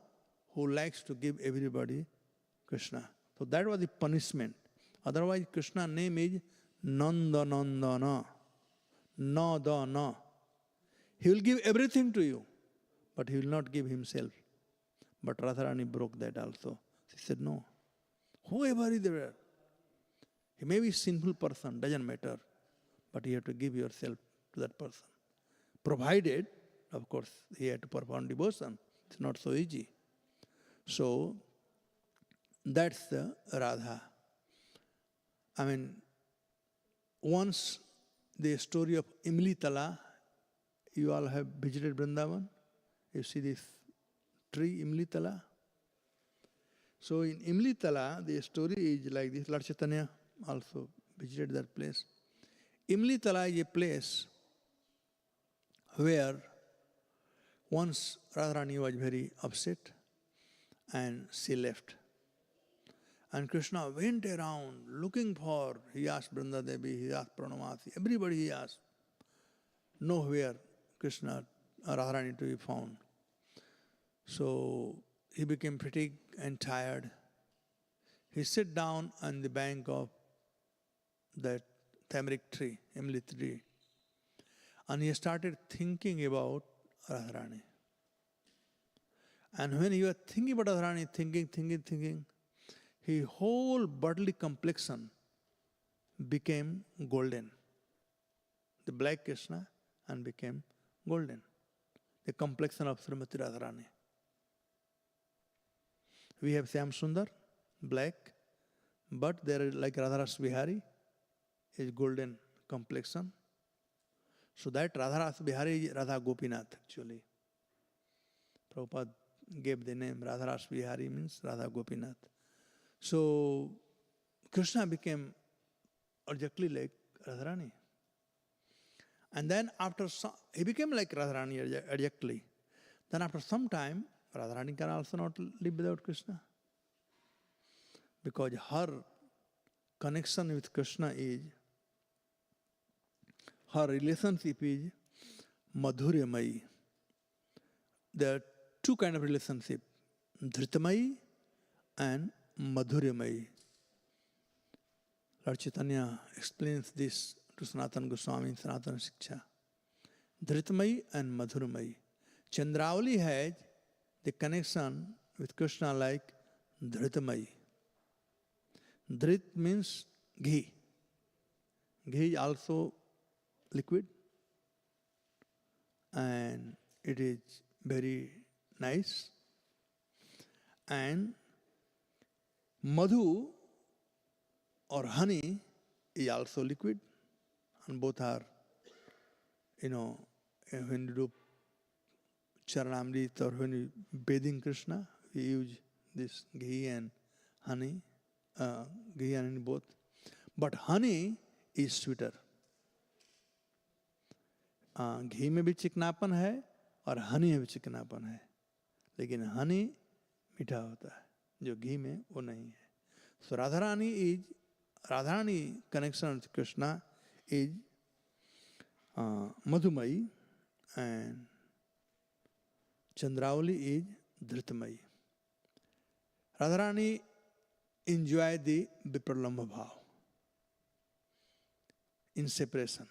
who likes to give everybody Krishna. So that was the punishment. Otherwise Krishna's name is Nanda Nandana. Nadana. He will give everything to you, but he will not give himself. But Radharani broke that also. She said, no. Whoever is there, he may be a sinful person, doesn't matter. but you have to give yourself to that person. Provided, of course, he had to perform devotion. It's not so easy. So, that's the Radha. I mean, once the story of Imli Tala, you all have visited Vrindavan. You see this tree, Imli Tala. So in Imli Tala, the story is like this. Lord Chaitanya also visited that place. Imli Tala is a place where once Radharani was very upset and she left. And Krishna went around looking for, he asked Vrinda Devi, he asked Pranamasi, everybody he asked. Nowhere Krishna, Radharani to be found. So he became fatigued and tired. He sat down on the bank of that tamarisk tree, Imli tree, and he started thinking about Radharani. And when he was thinking about Radharani, thinking, his whole bodily complexion became golden. The black Krishna and became golden. The complexion of Srimati Radharani. We have Syam Sundar, black, but there is like Radharas Bihari, is golden complexion. So that Radharas Bihari is Radha Gopinath actually. Prabhupada gave the name Radharas Bihari means Radha Gopinath. So Krishna became exactly like Radharani. And then after he became like Radharani exactly. Then after some time, Radharani can also not live without Krishna. Because her connection with Krishna is, her relationship is Madhuryamayi. There are two kinds of relationship, Dhritamayi and Madhuryamayi. Lord Chaitanya explains this to Sanatana Goswami in Sanatana Shiksha. Dhritamayi and Madhuryamayi. Chandravali has the connection with Krishna like Dhritamayi. Dhrit means ghee. Ghee is also liquid and it is very nice. And Madhu or honey is also liquid, and both are, when you do Charanamrit or when you bathing Krishna, we use this ghee and honey, both. But honey is sweeter. घी में भी चिकनापन है और हनी में भी चिकनापन है, लेकिन हनी मीठा होता है, जो घी में वो नहीं है. So Radharani connection with Krishna is Madhumayi and Chandravali is Dhritamayi. Radharani enjoyed the Vipralambha bhav in separation.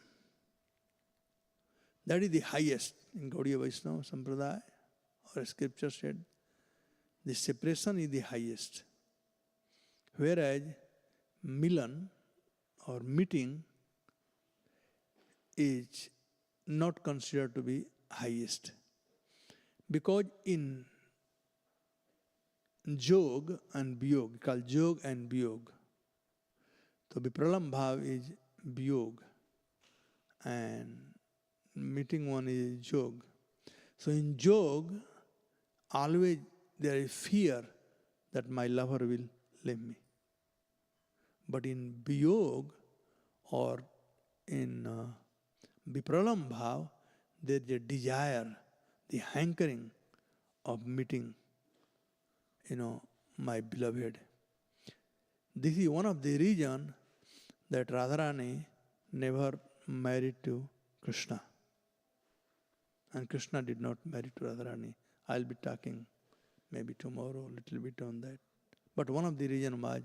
That is the highest in Gaudiya Vaishnava Sampradaya, or scripture said, the separation is the highest. Whereas Milan or meeting is not considered to be highest. Because in Jog and Vyog, called Jog and Vyog, so Vipralam Bhav is Vyog and meeting one is Jog. So in Jog, always there is fear that my lover will leave me. But in Vyog or in Vipralam Bhav, there is a desire, the hankering of meeting, my beloved. This is one of the reasons that Radharani never married to Krishna. And Krishna did not marry to Radharani. I'll be talking maybe tomorrow a little bit on that. But one of the reasons was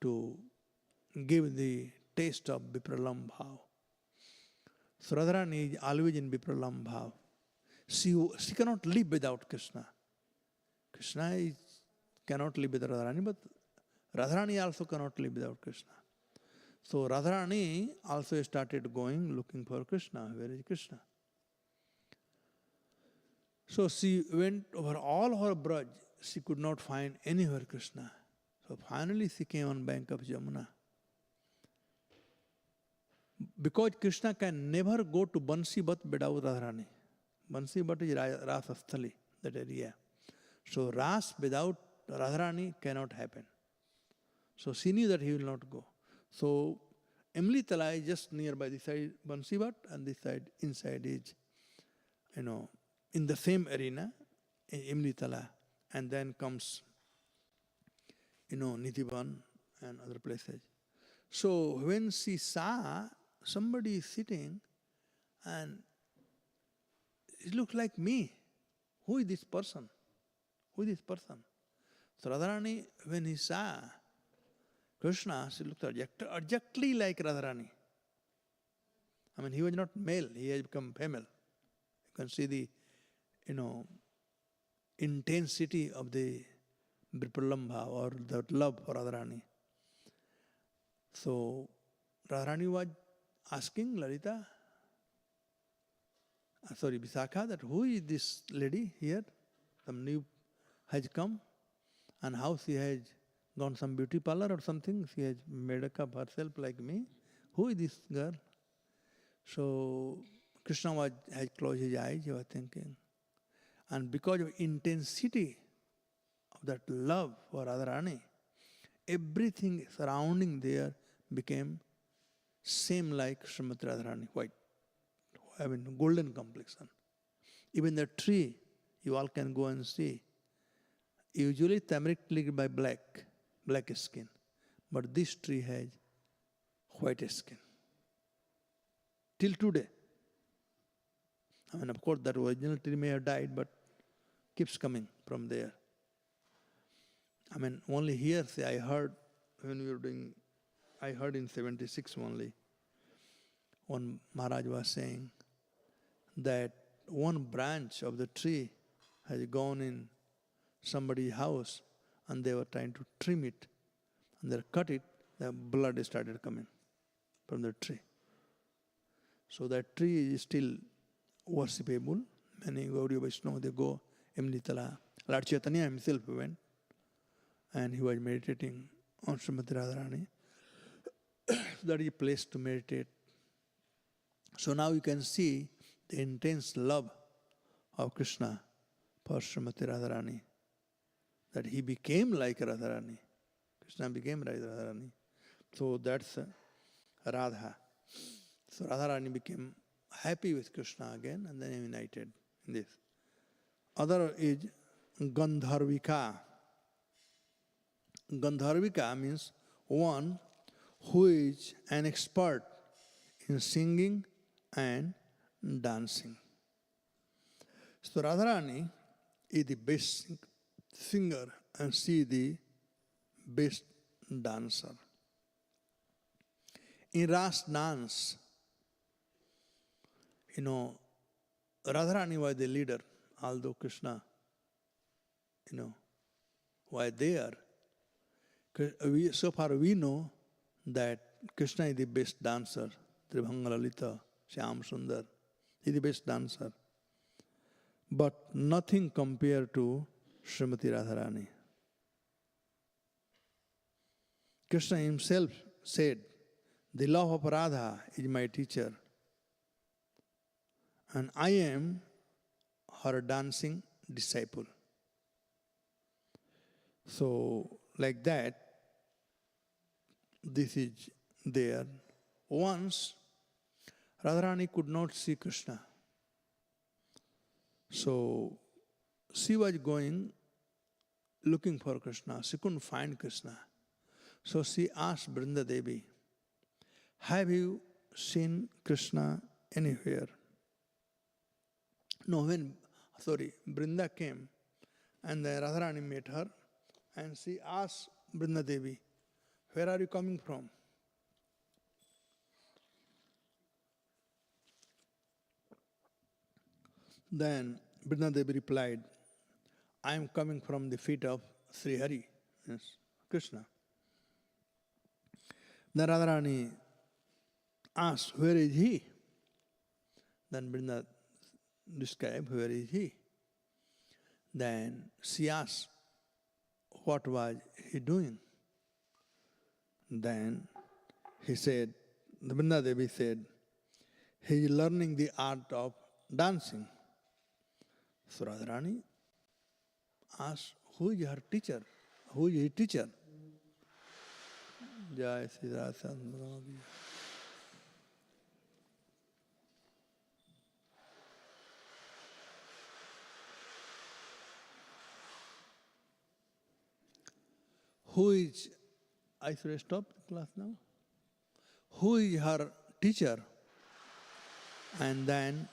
to give the taste of Vipralam Bhav. So Radharani is always in Vipralam Bhav. She cannot live without Krishna. Krishna cannot live without Radharani, but Radharani also cannot live without Krishna. So Radharani also started going looking for Krishna. Where is Krishna? So she went over all her Braj. She could not find anywhere Krishna. So finally she came on bank of Jamuna. Because Krishna can never go to Bansi Bhat without Radharani. Bansi Bhat is Rasasthali, that area. So Ras without Radharani cannot happen. So she knew that he will not go. So Imlitala is just nearby. This side Bansi Bhat and this side inside is, in the same arena, Imlitala. And then comes, Nithivan and other places. So when she saw somebody is sitting and it looks like me, who is this person? Who is this person? So Radharani, when he saw Krishna, she looked exactly like Radharani. I mean, he was not male, he has become female. You can see the, intensity of the Vipralambha or the love for Radharani. So Radharani was asking Visakha, that who is this lady here? Some new has come, and how she has gone some beauty parlor or something. She has made up herself like me. Who is this girl? So Krishna had closed his eyes, he was thinking. And because of intensity of that love for Radharani, everything surrounding there became same like Srimati Radharani, white. I mean, golden complexion. Even the tree, you all can go and see. Usually tamarind by black skin. But this tree has white skin. Till today. I mean, of course, that original tree may have died, but keeps coming from there. I mean, only here, I heard when we were doing, I heard in 76 only, one Maharaj was saying that one branch of the tree has gone in somebody's house and they were trying to trim it. And they cut it, the blood started coming from the tree. So that tree is still worshipable. Many Gaudiya Vaishnava, they go, Imlitala. Lord Chaitanya himself went and he was meditating on Srimati Radharani. That is a place to meditate. So now you can see the intense love of Krishna for Srimati Radharani. That he became like Radharani. Krishna became like Radharani. So that's Radha. So Radharani became happy with Krishna again and then united in this. Other is Gandharvika. Gandharvika means one who is an expert in singing and dancing. So Radharani is the best singer and she is the best dancer. In Ras dance, Radharani was the leader, although Krishna, was there. So far we know that Krishna is the best dancer. Tribhanga Lalita, Shyam Sundar, he is the best dancer. But nothing compared to Srimati Radharani. Krishna himself said, the love of Radha is my teacher. And I am her dancing disciple. So, like that, this is there. Once, Radharani could not see Krishna. So, she was going, looking for Krishna. She couldn't find Krishna. So she asked Brinda Devi, have you seen Krishna anywhere? No, Brinda came and the Radharani met her and she asked Brinda Devi, where are you coming from? Then Brinda Devi replied, I am coming from the feet of Sri Hari, yes, Krishna. Then Radharani asked, where is he? Then Vrinda described, where is he? Then she asked, what was he doing? Then he said, the Vrinda Devi said, he is learning the art of dancing. So Radharani asked, who is her teacher? Who is his teacher? Jai Sri Radharani. Who is, I should stop the class now? Who is her teacher? And then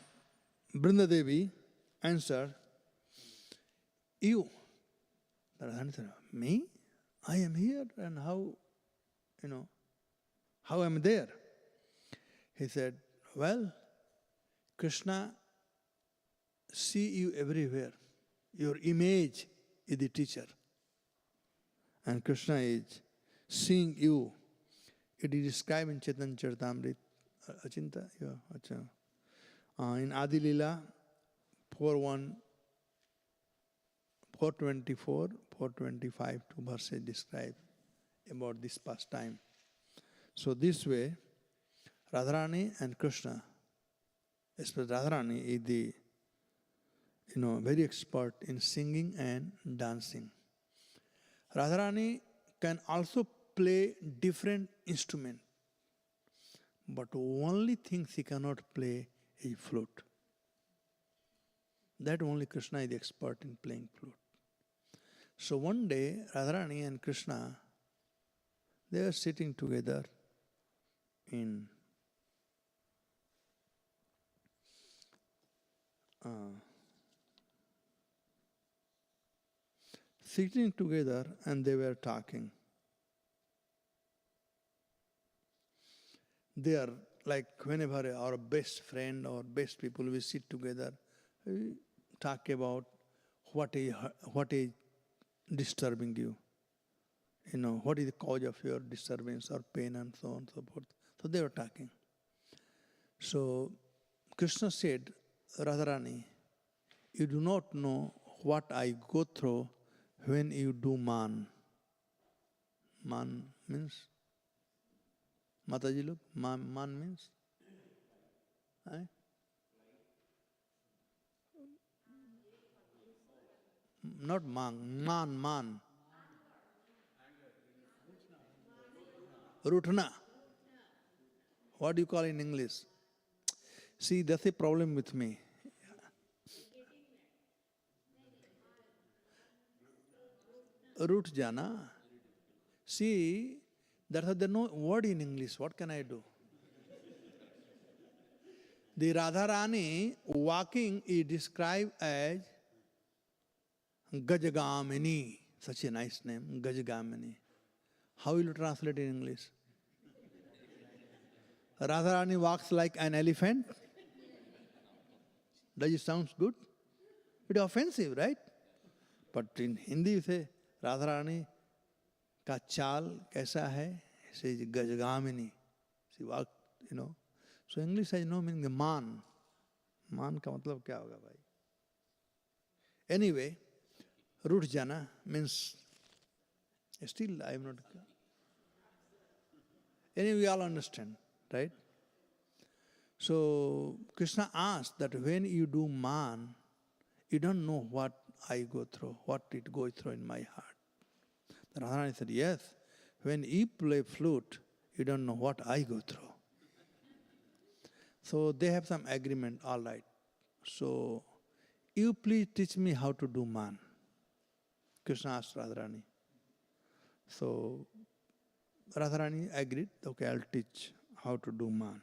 Vrinda Devi answered, you. Radharani said, me? I am here, and how am I there? He said, well, Krishna see you everywhere. Your image is the teacher. And Krishna is seeing you. It is described in Chaitanya Charitamrita. Achinta? In Adi Lila 4:1, 424, 425, two verses describe about this pastime. So this way, Radharani and Krishna, especially Radharani, is the very expert in singing and dancing. Radharani can also play different instruments, but only thing she cannot play is flute. That only Krishna is the expert in playing flute. So one day, Radharani and Krishna, they were sitting together in and they were talking. They are like whenever our best friend or best people, we sit together, we talk about what is disturbing you. What is the cause of your disturbance or pain and so on and so forth. So they were talking. So Krishna said, Radharani, you do not know what I go through when you do man. Man means? Mataji look, man means? Not man. Rutna. What do you call in English? See, that's a problem with me. Root jana. See, there's no word in English. What can I do? The Radharani walking is described as Gajagamini. Such a nice name, Gajagamini. How will you translate in English? Radharani walks like an elephant. Does it sound good? It's offensive, right? But in Hindi you say, Radharani ka chal kaisa hai? She is Gajagamini. She walked, So English has no meaning. The man. Man ka matlab kya hoga bhai? Anyway, root jana means, still I am not. Anyway, we all understand, right? So Krishna asked that when you do man, you don't know what I go through, what it goes through in my heart. Then Radharani said, yes, when you play flute, you don't know what I go through. So they have some agreement, all right. So you please teach me how to do man. Krishna asked Radharani. So Radharani agreed, okay, I'll teach how to do man.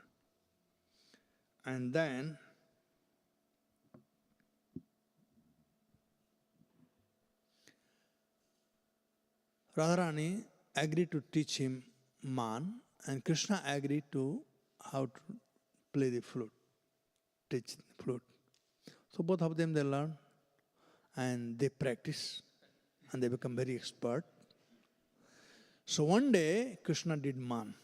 And then Radharani agreed to teach him man, and Krishna agreed to how to play the flute, teach the flute. So both of them, they learn and they practice and they become very expert. So one day Krishna did man.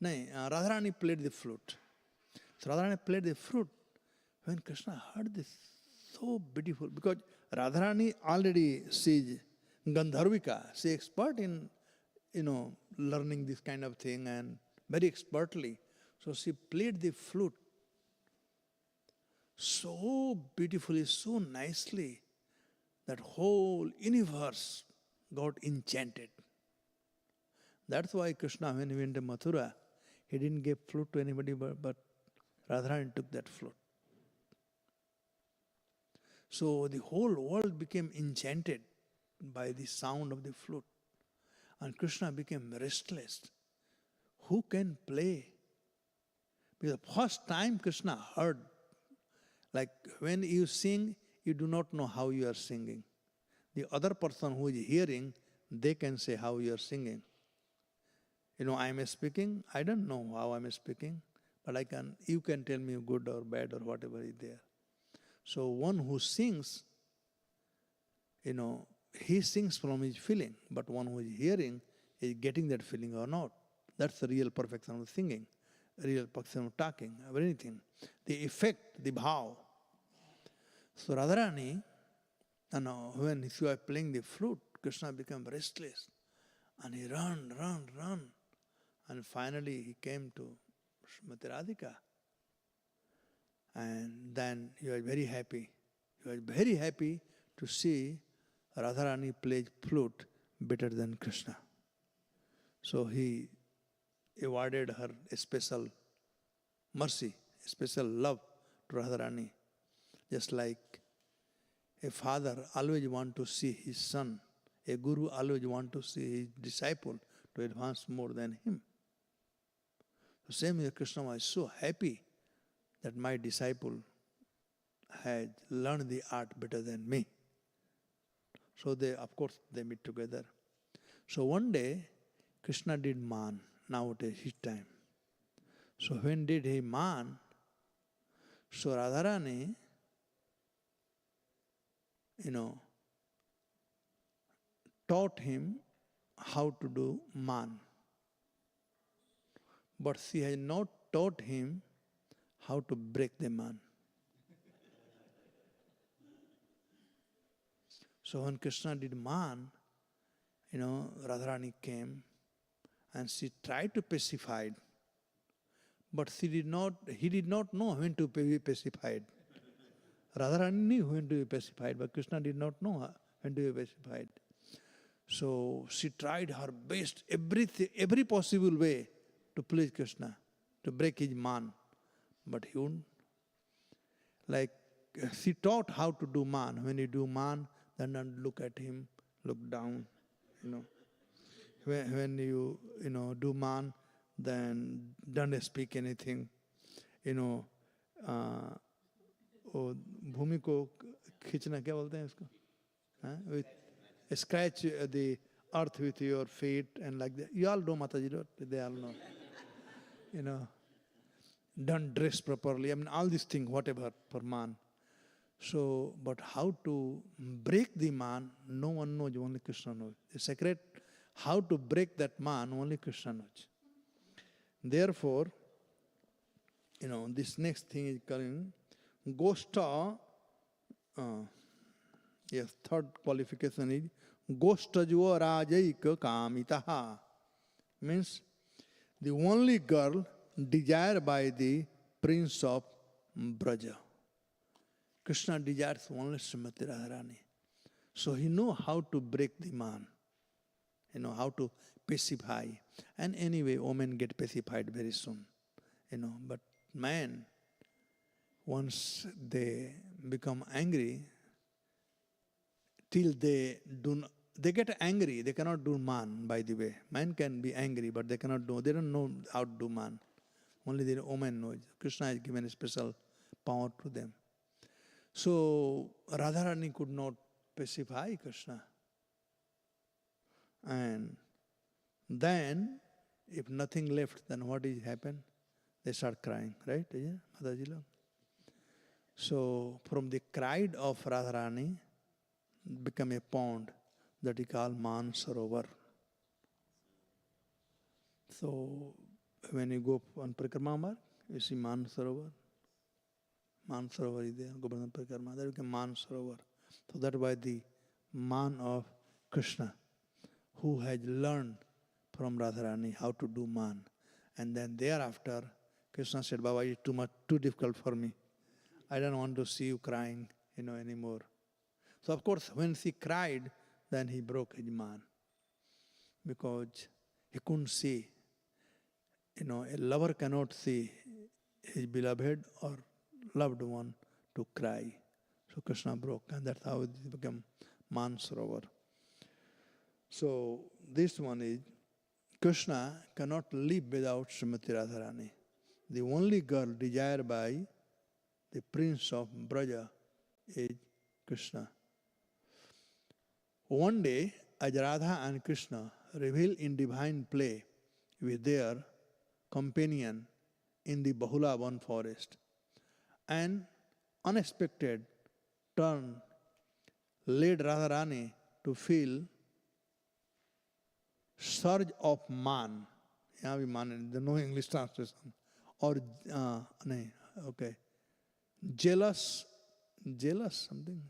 No, Radharani played the flute. So Radharani played the flute. When Krishna heard this, so beautiful, because Radharani already sees Gandharvika. She is expert in, learning this kind of thing and very expertly. So she played the flute so beautifully, so nicely, that whole universe got enchanted. That's why Krishna, when he went to Mathura, he didn't give flute to anybody, but Radharani took that flute. So the whole world became enchanted by the sound of the flute. And Krishna became restless. Who can play? Because the first time Krishna heard, like when you sing, you do not know how you are singing. The other person who is hearing, they can say how you are singing. I am speaking, I don't know how I am speaking, but you can tell me good or bad or whatever is there. So one who sings, he sings from his feeling, but one who is hearing is getting that feeling or not. That's the real perfection of singing, real perfection of talking, or anything. The effect, the bhav. So Radharani, when she was playing the flute, Krishna became restless. And he run. And finally he came to Srimati Radhika. And then he was very happy. He was very happy to see Radharani play flute better than Krishna. So he awarded her a special mercy, a special love to Radharani. Just like a father always wants to see his son, a guru always wants to see his disciple to advance more than him. The same way Krishna was so happy that my disciple had learned the art better than me. So they meet together. So one day, Krishna did man, nowadays his time. So when did he man? So Radharani, taught him how to do man. But she has not taught him how to break the man. So when Krishna did man, Radharani came and she tried to pacify it. But he did not know when to be pacified. Radharani knew when to be pacified, but Krishna did not know when to be pacified. So she tried her best, every possible way to please Krishna, to break his man. But he wouldn't. Like, she taught how to do man. When you do man, then don't look at him, look down, When you, do man, then don't speak anything, भूमि को खींचना क्या बोलते हैं इसको? With scratch the earth with your feet and like that. You all know Mataji, they all know. Don't dress properly. I mean, all these things, whatever, for man. So, but how to break the man, no one knows, only Krishna knows. The secret, how to break that man, only Krishna knows. Therefore, this next thing is coming, Goshta, third qualification is, Goshtajva Rajaika Kamitaha. Means, the only girl desired by the prince of Braja. Krishna desires only Srimati Radharani. So he knows how to break the man, how to pacify. And anyway, women get pacified very soon, But man, once they become angry, till they get angry, they cannot do man, by the way. Man can be angry, but they don't know how to do man. Only the woman knows. Krishna has given a special power to them. So Radharani could not pacify Krishna. And then, if nothing left, then what is happen? They start crying, right? Mataji? So from the cry of Radharani become a pond that he called Man Sarovar. So when you go on Parikrama mark, you see Man Sarovar. Man Sarovar is there, Govardhan Parikrama. There you can Man Sarovar. So that was the man of Krishna, who has learned from Radharani how to do man. And then thereafter, Krishna said, Baba, it's too difficult for me. I don't want to see you crying, anymore. So of course, when she cried, then he broke his man. Because he couldn't see. A lover cannot see his beloved or loved one to cry. So Krishna broke, and that's how it became Man Sarovar. So this one is, Krishna cannot live without Srimati Radharani. The only girl desired by the prince of Braja is Krishna. One day, as Radha and Krishna revel in divine play with their companion in the Bahulavan forest, an unexpected turn led Radharani to feel surge of man. Yeah, man, there's no English translation. Or, jealous something.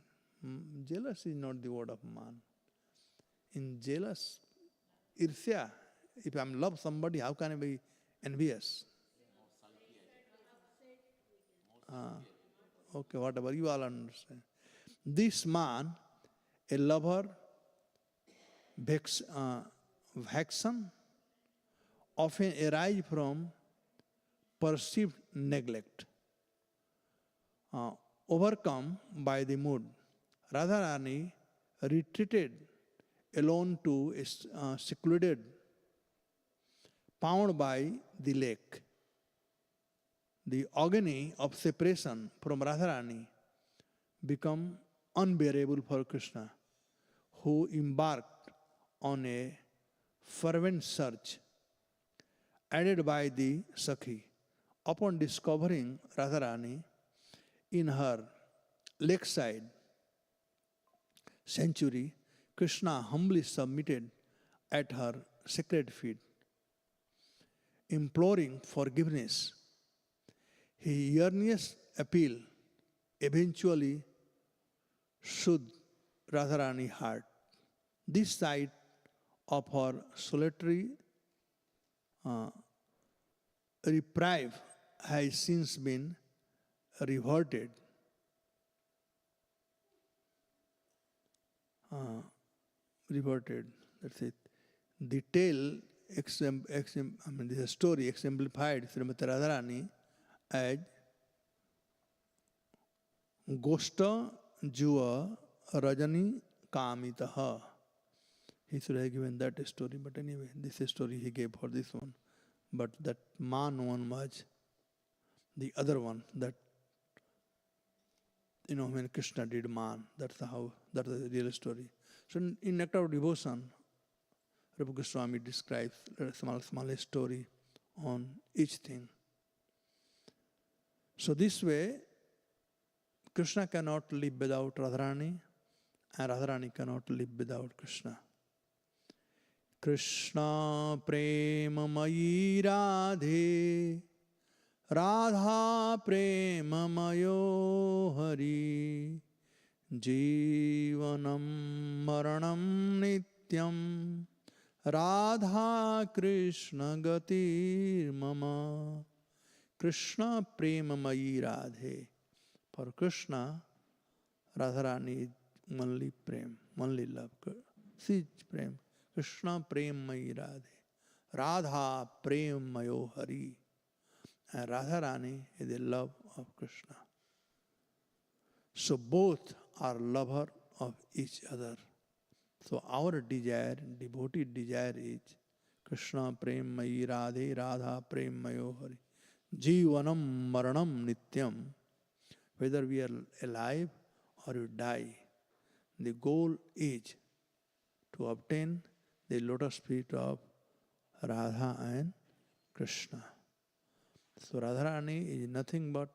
Jealous is not the word of man. In jealous, irsya. If I love somebody, how can I be envious? Okay, whatever, you all understand. This man, a lover, vexation, often arise from perceived neglect. Overcome by the mood, Radharani retreated alone to a secluded pond by the lake. The agony of separation from Radharani became unbearable for Krishna, who embarked on a fervent search, aided by the Sakhi. Upon discovering Radharani in her lakeside sanctuary, Krishna humbly submitted at her sacred feet, imploring forgiveness. His earnest appeal eventually soothed Radharani's heart. This sight of her solitary reprieve has since been reverted. That's it. The tale, the story exemplified Srimati Radharani as Goshta Juva Rajani Kamitaha. He should have given that story, but anyway, this story he gave for this one. But that man one was the other one, that, when Krishna did man, that's the real story. So in Nectar of Devotion, Rupa Goswami describes a small story on each thing. So this way, Krishna cannot live without Radharani, and Radharani cannot live without Krishna. Krishna prema mayi radhe, Radha prema mayo hari, Jivanam maranam nityam, Radha Krishna gatir mama. Krishna prema mayi radhe. For Krishna, Radharani is only prem, only love. She is prem. Krishna prem mayi radhe. Radha prem mayo hari. And Radharani is the love of Krishna. So both are lover of each other. So our desire, devotee desire is Krishna prem mayi radhe, Radha prem mayo hari. Jivanam maranam nityam. Whether we are alive or we die, the goal is to obtain the lotus feet of Radha and Krishna. So Radharani is nothing but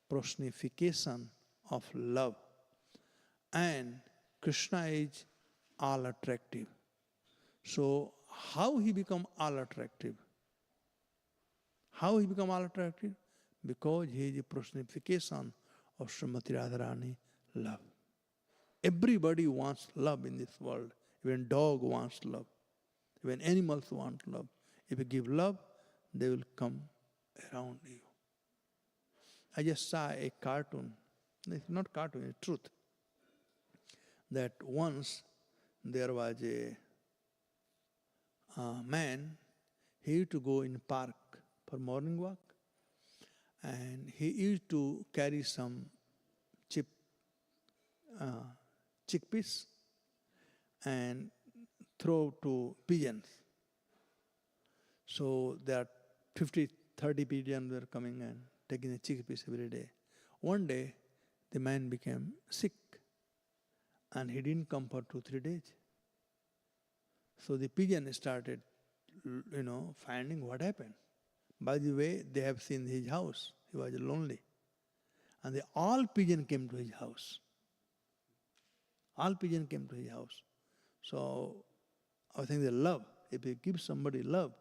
personification of love, and Krishna is all attractive. So how he become all attractive? How he become all attractive? Because he is a personification of Srimati Radharani love. Everybody wants love in this world. Even dog wants love. Even animals want love. If you give love, they will come around you. I just saw a cartoon. It's not cartoon, it's truth. That once there was a man, he used to go in park for morning walk, and he used to carry some chickpeas and throw to pigeons. So there are 30 pigeons were coming and taking the chickpeas every day. One day, the man became sick and he didn't come for 2-3 days. So the pigeon started, finding what happened. By the way, they have seen his house. He was lonely. And all pigeons came to his house. All pigeons came to his house. So I think the love, if you give somebody love,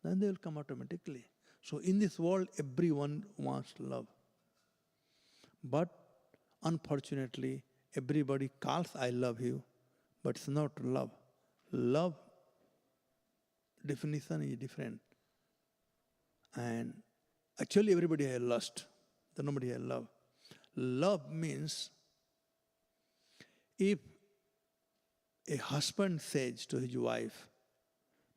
then they will come automatically. So in this world, everyone wants love. But unfortunately, everybody calls I love you, but it's not love. Love definition is different. And actually everybody has lust, but nobody has love. Love means if a husband says to his wife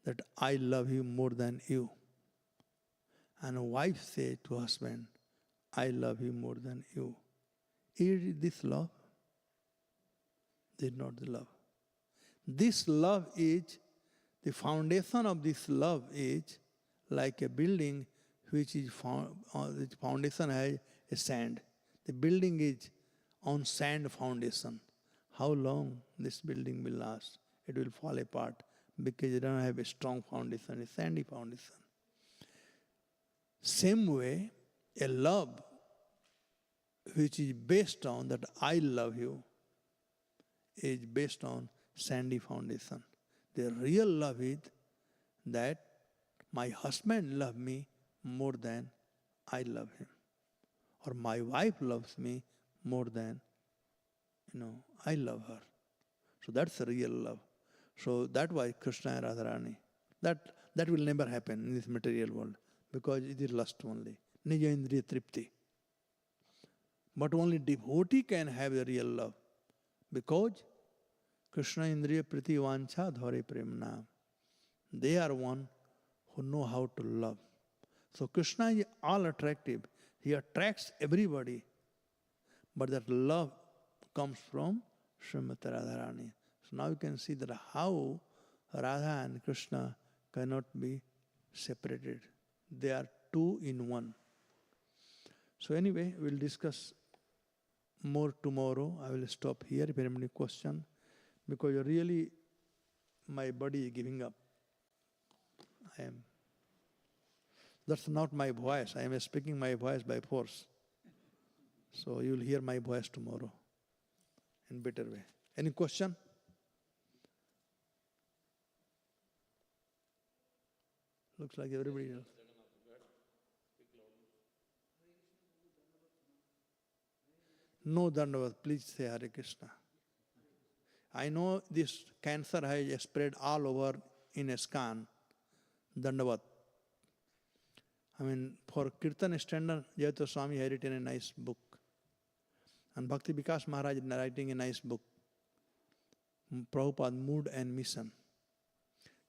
that I love you more than you, and a wife says to husband, I love you more than you, is this love? This is not the love. This love is, the foundation of this love is like a building which is the foundation has a sand. The building is on sand foundation. How long this building will last? It will fall apart because it doesn't have a strong foundation, a sandy foundation. Same way, a love which is based on that I love you is based on sandy foundation. The real love is that my husband loves me more than I love him. Or my wife loves me more than, I love her. So that's the real love. So that's why Krishna and Radharani, that will never happen in this material world because it is lust only. Nija indriya tripti. But only devotee can have the real love because Krishna indriya priti vancha dhare premna. They are one who know how to love. So Krishna is all attractive. He attracts everybody. But that love comes from Srimati Radharani. So now you can see that how Radha and Krishna cannot be separated. They are two in one. So anyway, we'll discuss more tomorrow. I will stop here if you have any question. Because really, my body is giving up. That's not my voice. I am speaking my voice by force. So you will hear my voice tomorrow in better way. Any question? Looks like everybody else. No Dandavat, please say Hare Krishna. I know this cancer has spread all over in ISKCON, Dandavat. For Kirtan standard, Jayata Swami had written a nice book. And Bhakti Vikas Maharaj is writing a nice book, Prabhupada Mood and Mission.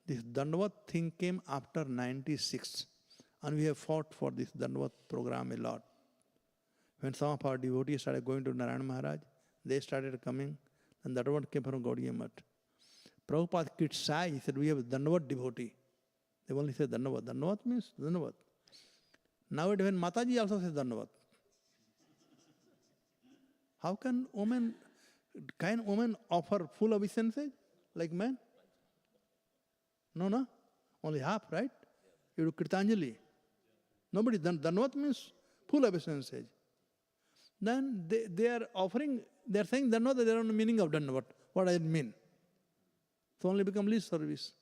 This Dandavat thing came after 96. And we have fought for this Dandavat program a lot. When some of our devotees started going to Narayana Maharaj, they started coming, and Dandavat came from Gaudiya Math. Prabhupada kids shy, he said, we have a Dandavat devotee. They only say Dandavat. Dandavat means Dandavat. Nowadays, when Mataji also says Dandavat. How can women offer full obeisances like men? No? Only half, right? You do Kirtanjali. Nobody, Dandavat means full obeisances. Then they are offering, they are saying Dandavat, they don't know the meaning of Dandavat. What does it mean? It's only become least service.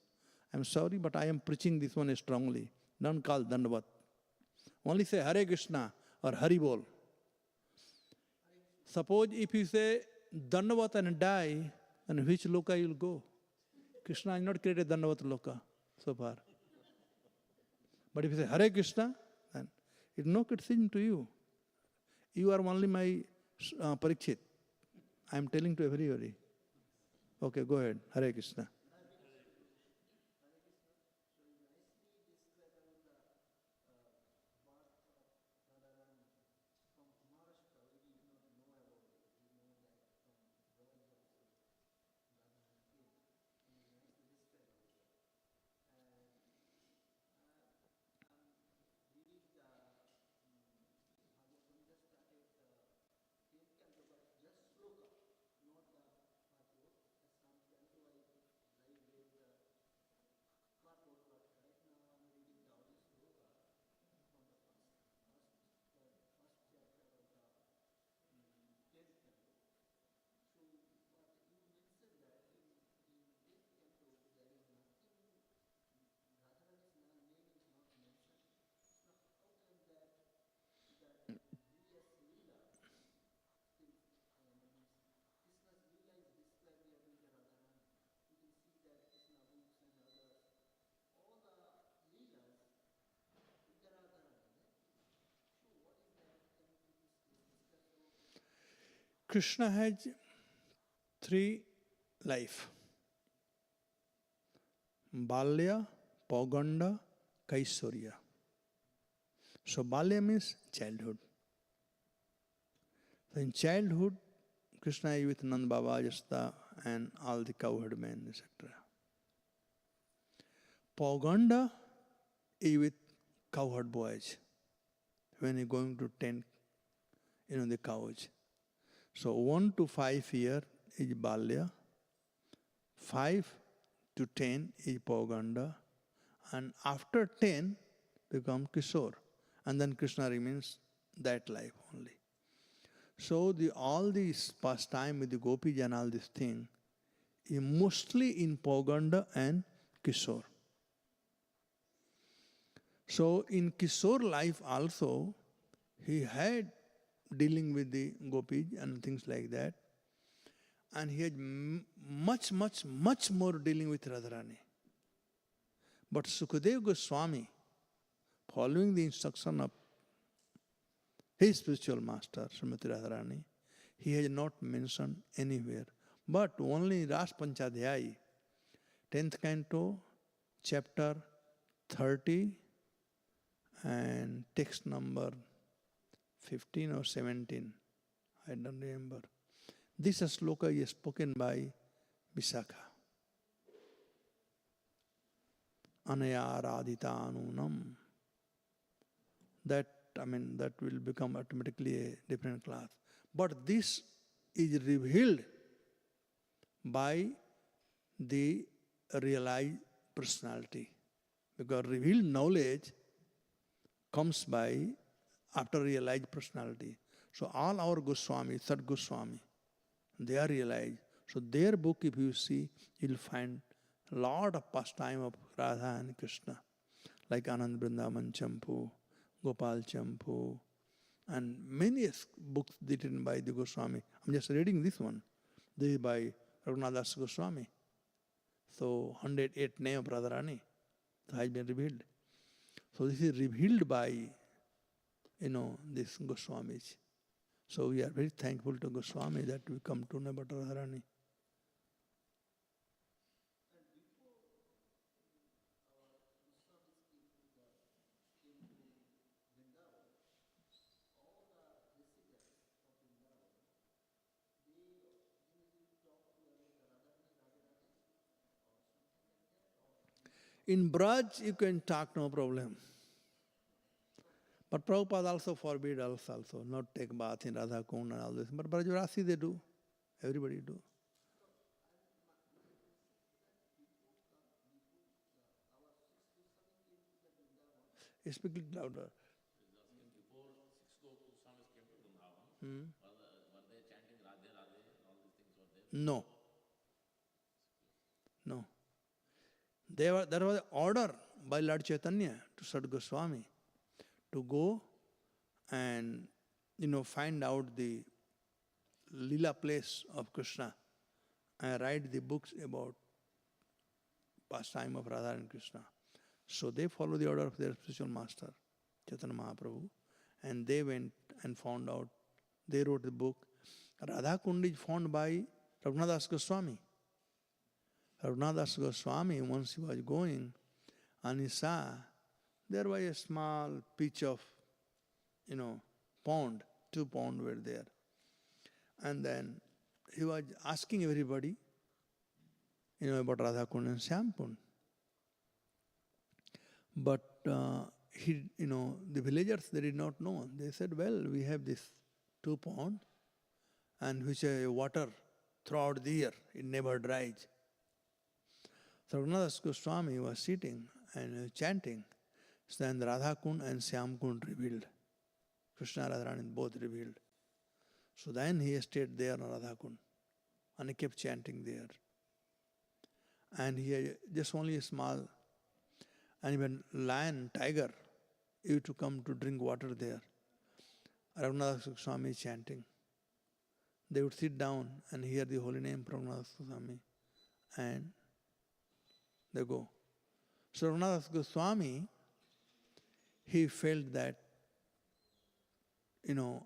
I'm sorry, but I am preaching this one strongly. Don't call Dandavat. Only say Hare Krishna or Hari Bol. Suppose if you say Dandavat and die, then which loka you will go? Krishna has not created Dandavat loka so far. But if you say Hare Krishna, then it no criticism to you. You are only my Parikshit. I am telling to everybody. Okay, go ahead. Hare Krishna. Krishna has three life. Balya, Poganda, Kaisorya. So Balya means childhood. So in childhood, Krishna is with Nand Baba, Jasta, and all the cowherd men, etc. Poganda is with cowherd boys when he is going to tend, the cows. So 1 to 5 years is Balya, 5 to 10 is Poganda, and after 10 become Kishore. And then Krishna remains that life only. So all these pastime with the gopis and all this thing is mostly in Poganda and Kishore. So in Kishore life also, he had dealing with the gopis and things like that. And he had much more dealing with Radharani. But Sukadeva Goswami, following the instruction of his spiritual master, Srimati Radharani, he has not mentioned anywhere. But only Ras Panchadhyay, 10th canto, chapter 30, and text number 15 or 17, I don't remember. This sloka is spoken by Visakha. Anaya Radhita Anunam. That will become automatically a different class. But this is revealed by the realized personality. Because revealed knowledge comes by after realized personality. So all our Goswami, Sad Goswami, they are realized. So their book, if you see, you'll find a lot of pastime of Radha and Krishna, like Anand Vrindavan Champu, Gopal Champu, and many books written by the Goswami. I'm just reading this one. This is by Raghunath Goswami. So 108 name of Radharani has been revealed. So this is revealed by, this Goswamis. So we are very thankful to Goswami that we come to know about Radharani. In Braj, you can talk, no problem. But Prabhupada also forbid us also not take bath in Radha Kund and all this. But Brajavasi they do. Everybody do. Speak it louder. Before 6 Goswamis came to Vrindavan, were they chanting Radhe Radhe and all these things were there? No. No. There was an order by Lord Chaitanya to Sad Goswami to go and, find out the lila place of Krishna and write the books about pastime of Radha and Krishna. So they follow the order of their spiritual master, Chaitanya Mahaprabhu, and they went and found out. They wrote the book. Radha Kund is found by Raghunath Goswami. Raghunath Goswami, once he was going, and he saw there was a small pitch of, pond, 2 ponds were there. And then he was asking everybody, about Radha Kund and Shyam Kund. But the villagers, they did not know. They said, well, we have this 2 ponds, and which water throughout the year, it never dries. So Raghunath Goswami was sitting and chanting. So then Radha Kund and Shyam Kund revealed. Krishna and Radharani both revealed. So then he stayed there on Radha Kund and he kept chanting there. And he had just only a small, and even lion, tiger, used to come to drink water there. Raghunath Goswami chanting. They would sit down and hear the holy name from Raghunath Goswami and they go. So Raghunath Goswami, he felt that,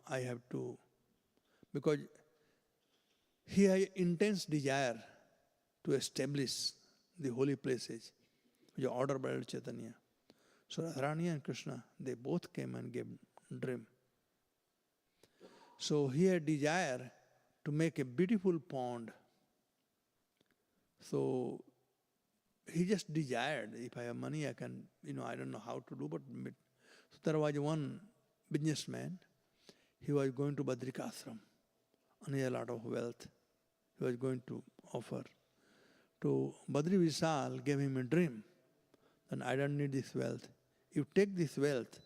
I have to, because he had intense desire to establish the holy places, which are ordered by Lord Chaitanya. So Radharani and Krishna, they both came and gave dream. So he had desire to make a beautiful pond. So he just desired, if I have money, I can, I don't know how to do, but so there was one businessman. He was going to Badrikashram and he had a lot of wealth. He was going to offer. To Badri Vishal gave him a dream. Then I don't need this wealth. You take this wealth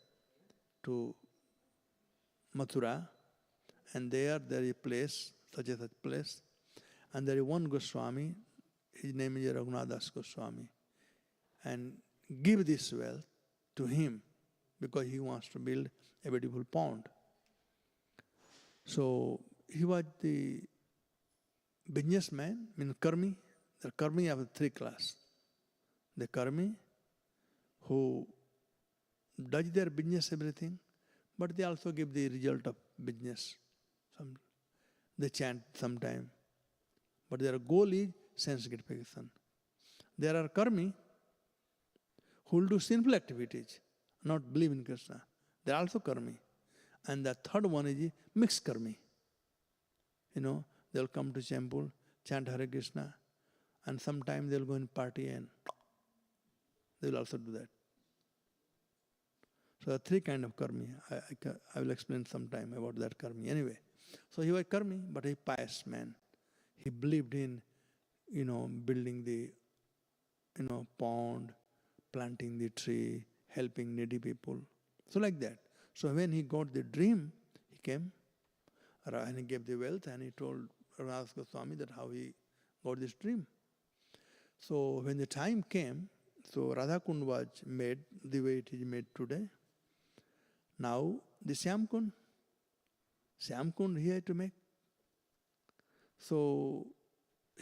to Mathura, and there is a place, such a such place, and there is one Goswami, his name is Raghunath Goswami, and give this wealth to him because he wants to build a beautiful pond. So he was the businessman, Karmi. The Karmi have 3 classes. The Karmi who does their business everything, but they also give the result of business. They chant sometime, but their goal is sense gratification. There are Karmi who will do sinful activities, not believe in Krishna. They are also Karmi. And the third one is mixed Karmi. They'll come to temple, chant Hare Krishna, and sometimes they'll go and party and they will also do that. So there are 3 kinds of Karmi. I will explain sometime about that Karmi. Anyway, so he was Karmi, but he pious man. He believed in, building the, pond, planting the tree, helping needy people. So like that. So when he got the dream, he came and he gave the wealth and he told Raghunath Goswami that how he got this dream. So when the time came, so Radha Kund was made the way it is made today. Now the Shyam Kund he had to make. So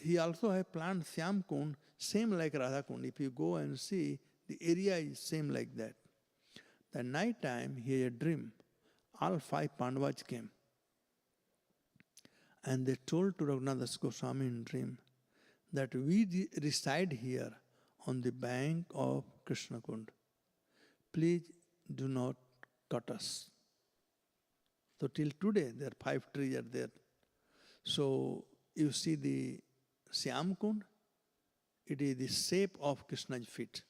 he also had planned Shyam Kund same like Radha Kund. If you go and see, the area is same like that. The night time he had a dream. All 5 Pandavas came. And they told to Raghunath Goswami in dream that we reside here on the bank of Krishna Kund. Please do not cut us. So till today, there are 5 trees are there. So you see the Shyam Kund, it is the shape of Krishna's feet.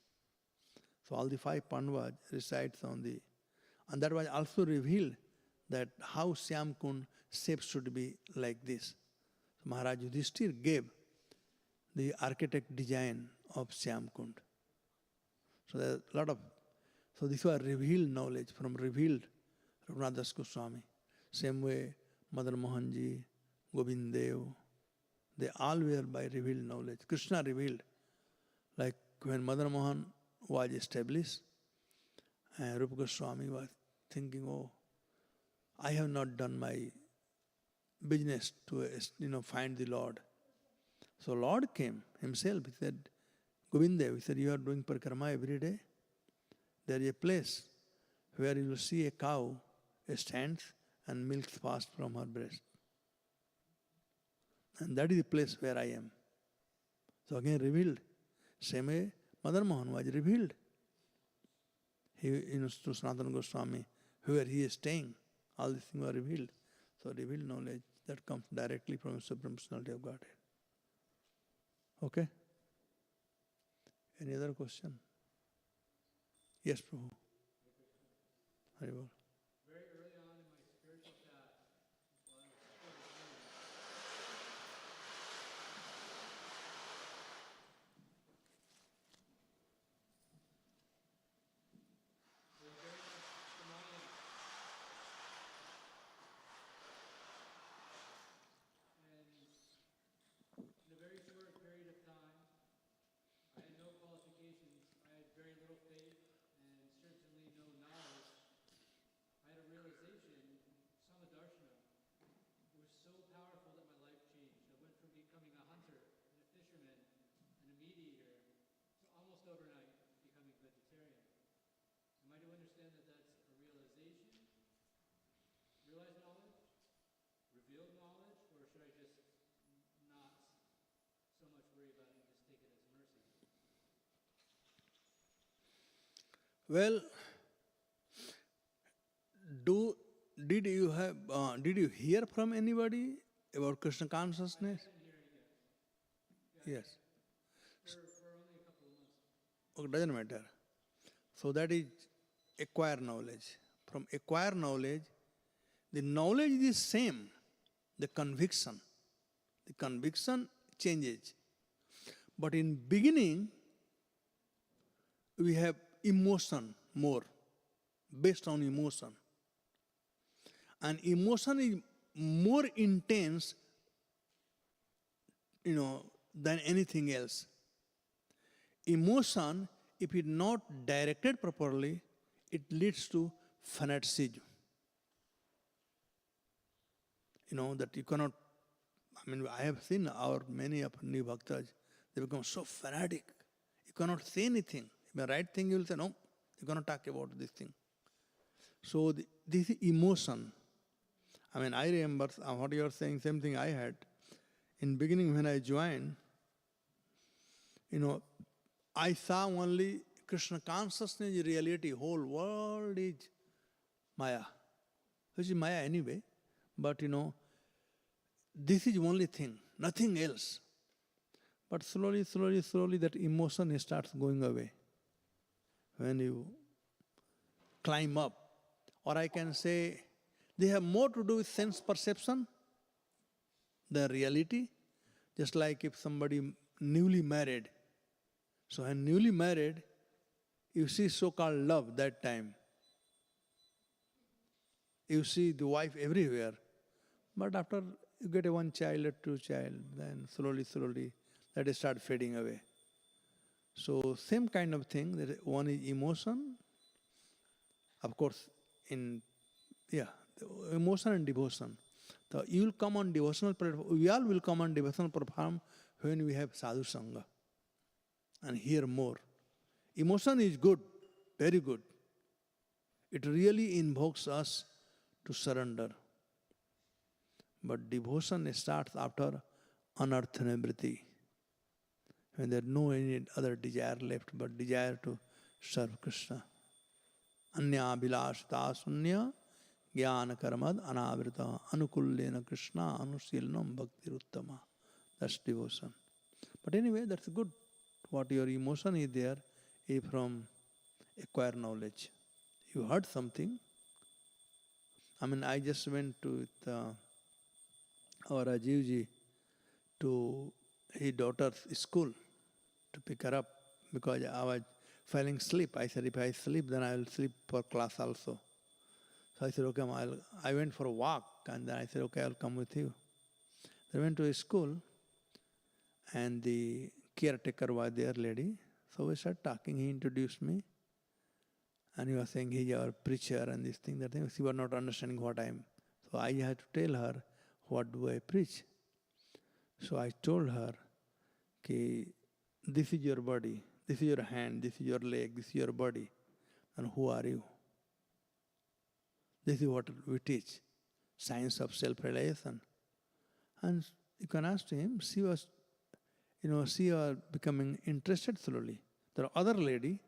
So all the 5 Pandavas resides on the, and that was also revealed that how Shyam Kund shape should be like this. So Maharaj Yudhishthir gave the architect design of Shyam Kund. So there are a lot of, so this was revealed knowledge from revealed Raghunath Goswami. Same way Madan Mohanji, Govind Dev, they all were by revealed knowledge. Krishna revealed. Like when Madan Mohan was established, and Rupa Goswami was thinking, oh, I have not done my business to find the Lord. So Lord came himself. He said, Govinda, he said, you are doing parikrama every day. There is a place where you will see a cow stands and milks fast from her breast. And that is the place where I am. So again revealed. Same way Mother Mohan was revealed. He, to Sanatana Goswami, where he is staying, all these things were revealed. So revealed knowledge that comes directly from the Supreme Personality of Godhead. Okay? Any other question? Yes, Prabhu. Haribol. Very early on in my spiritual path, while I was still learning, was very much demoniac. And in a very short period of time, I had no qualifications, I had very little faith, and certainly no knowledge. I had a realization, Samadarshana, it was so powerful that my life changed. I went from becoming a hunter and a fisherman and a meat eater to almost overnight becoming vegetarian. Am I to understand that that's a realization, realized knowledge, revealed knowledge, or should I just not so much worry about it and just take it as mercy? Well, did you hear from anybody about Krishna consciousness? Yes. For only a couple of months. Okay, doesn't matter. So that is acquired knowledge. From acquired knowledge, the knowledge is same, the conviction changes. But in beginning, we have emotion more, based on emotion. And emotion is more intense, than anything else. Emotion, if it not directed properly, it leads to fanaticism. That you cannot, I have seen many of new bhaktas, they become so fanatic. You cannot say anything. If the right thing, you will say, no, you cannot talk about this thing. So this is emotion. I remember what you are saying, same thing I had. In beginning when I joined, I saw only Krishna consciousness is reality, whole world is Maya. Which is Maya anyway, but this is only thing, nothing else. But slowly that emotion starts going away. When you climb up, or I can say, they have more to do with sense perception than reality. Just like if somebody newly married. So when newly married, you see so-called love that time. You see the wife everywhere. But after you get one child or two child, then slowly that start fading away. So same kind of thing, that one is emotion. Of course, emotion and devotion. So you will come on devotional platform, we all will come on devotional platform when we have sadhu sangha and hear more. Emotion is good, very good. It really invokes us to surrender. But devotion starts after anarthanavritti, when there is no any other desire left but desire to serve Krishna. Anya abhilashita sunya jnana karmad anavrita anukullena Krishna anusilnam bhakti uttama. That's devotion. But anyway, that's good. What your emotion is there is from acquired knowledge. You heard something. I just went to our Rajivji to his daughter's school to pick her up because I was falling asleep. I said, if I sleep, then I will sleep for class also. So I said, okay, I went for a walk and then I said, okay, I'll come with you. I went to a school and the caretaker was there, lady. So we started talking, he introduced me. And he was saying he's our preacher and this thing, that thing. She was not understanding what I am. So I had to tell her, what do I preach? So I told her, okay, this is your body, this is your hand, this is your leg, this is your body. And who are you? This is what we teach, science of self-realization. And you can ask him, she was becoming interested slowly. The other lady,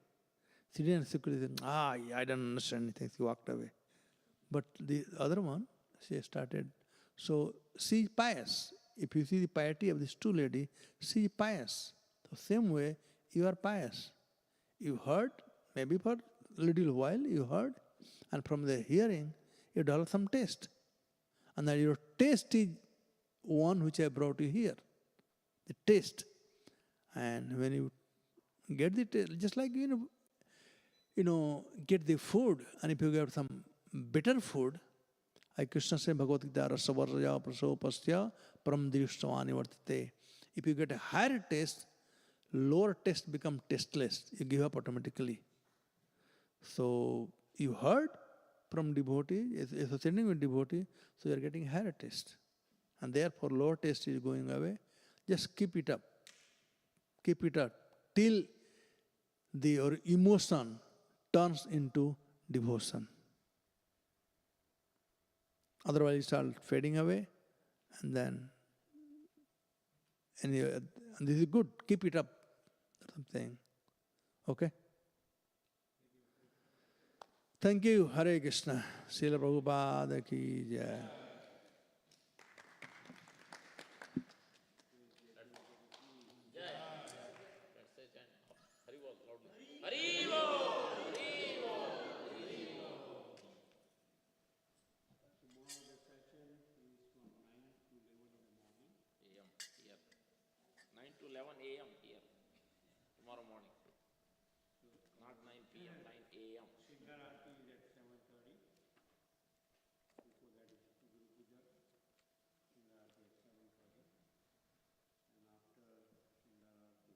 she didn't say, I don't understand anything, she walked away. But the other one, she started. So she is pious. If you see the piety of these two ladies, she is pious. The same way, you are pious. You heard, maybe for a little while you heard, and from the hearing, you develop some taste. And then your taste is one which I brought you here. The taste. And when you get the taste, just like, get the food, and if you get some bitter food, like Krishna said, Bhagavad Gita, Rasavarja Prasopasya Param Drishtamani Vartate. If you get a higher taste, lower taste become tasteless. You give up automatically. So you heard from devotee, associating with devotee, so you are getting higher taste. And therefore lower taste is going away. Just keep it up. Keep it up till your emotion turns into devotion. Otherwise, it starts fading away, and this is good. Keep it up. That's what I'm saying. Okay? Thank you. Hare Krishna. Srila Prabhupada ki jai. AM here, tomorrow morning. Not 9 p.m., 9 a.m. Shindar Aarti is at 7:30. Before that is Guru Puja. Shindar Aarti at 7:30. And after Shindar Aarti,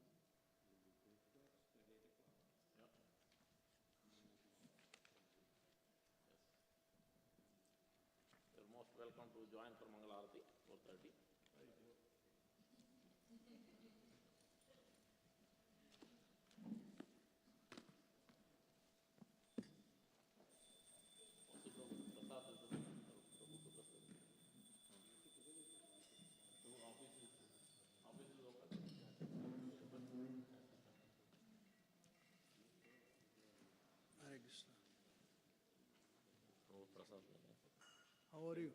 will be breakfast at 8 o'clock. Yep. You're most welcome to join for Mangala Aarti, 4:30. Hare Krishna. Oh, Prasad. How are you?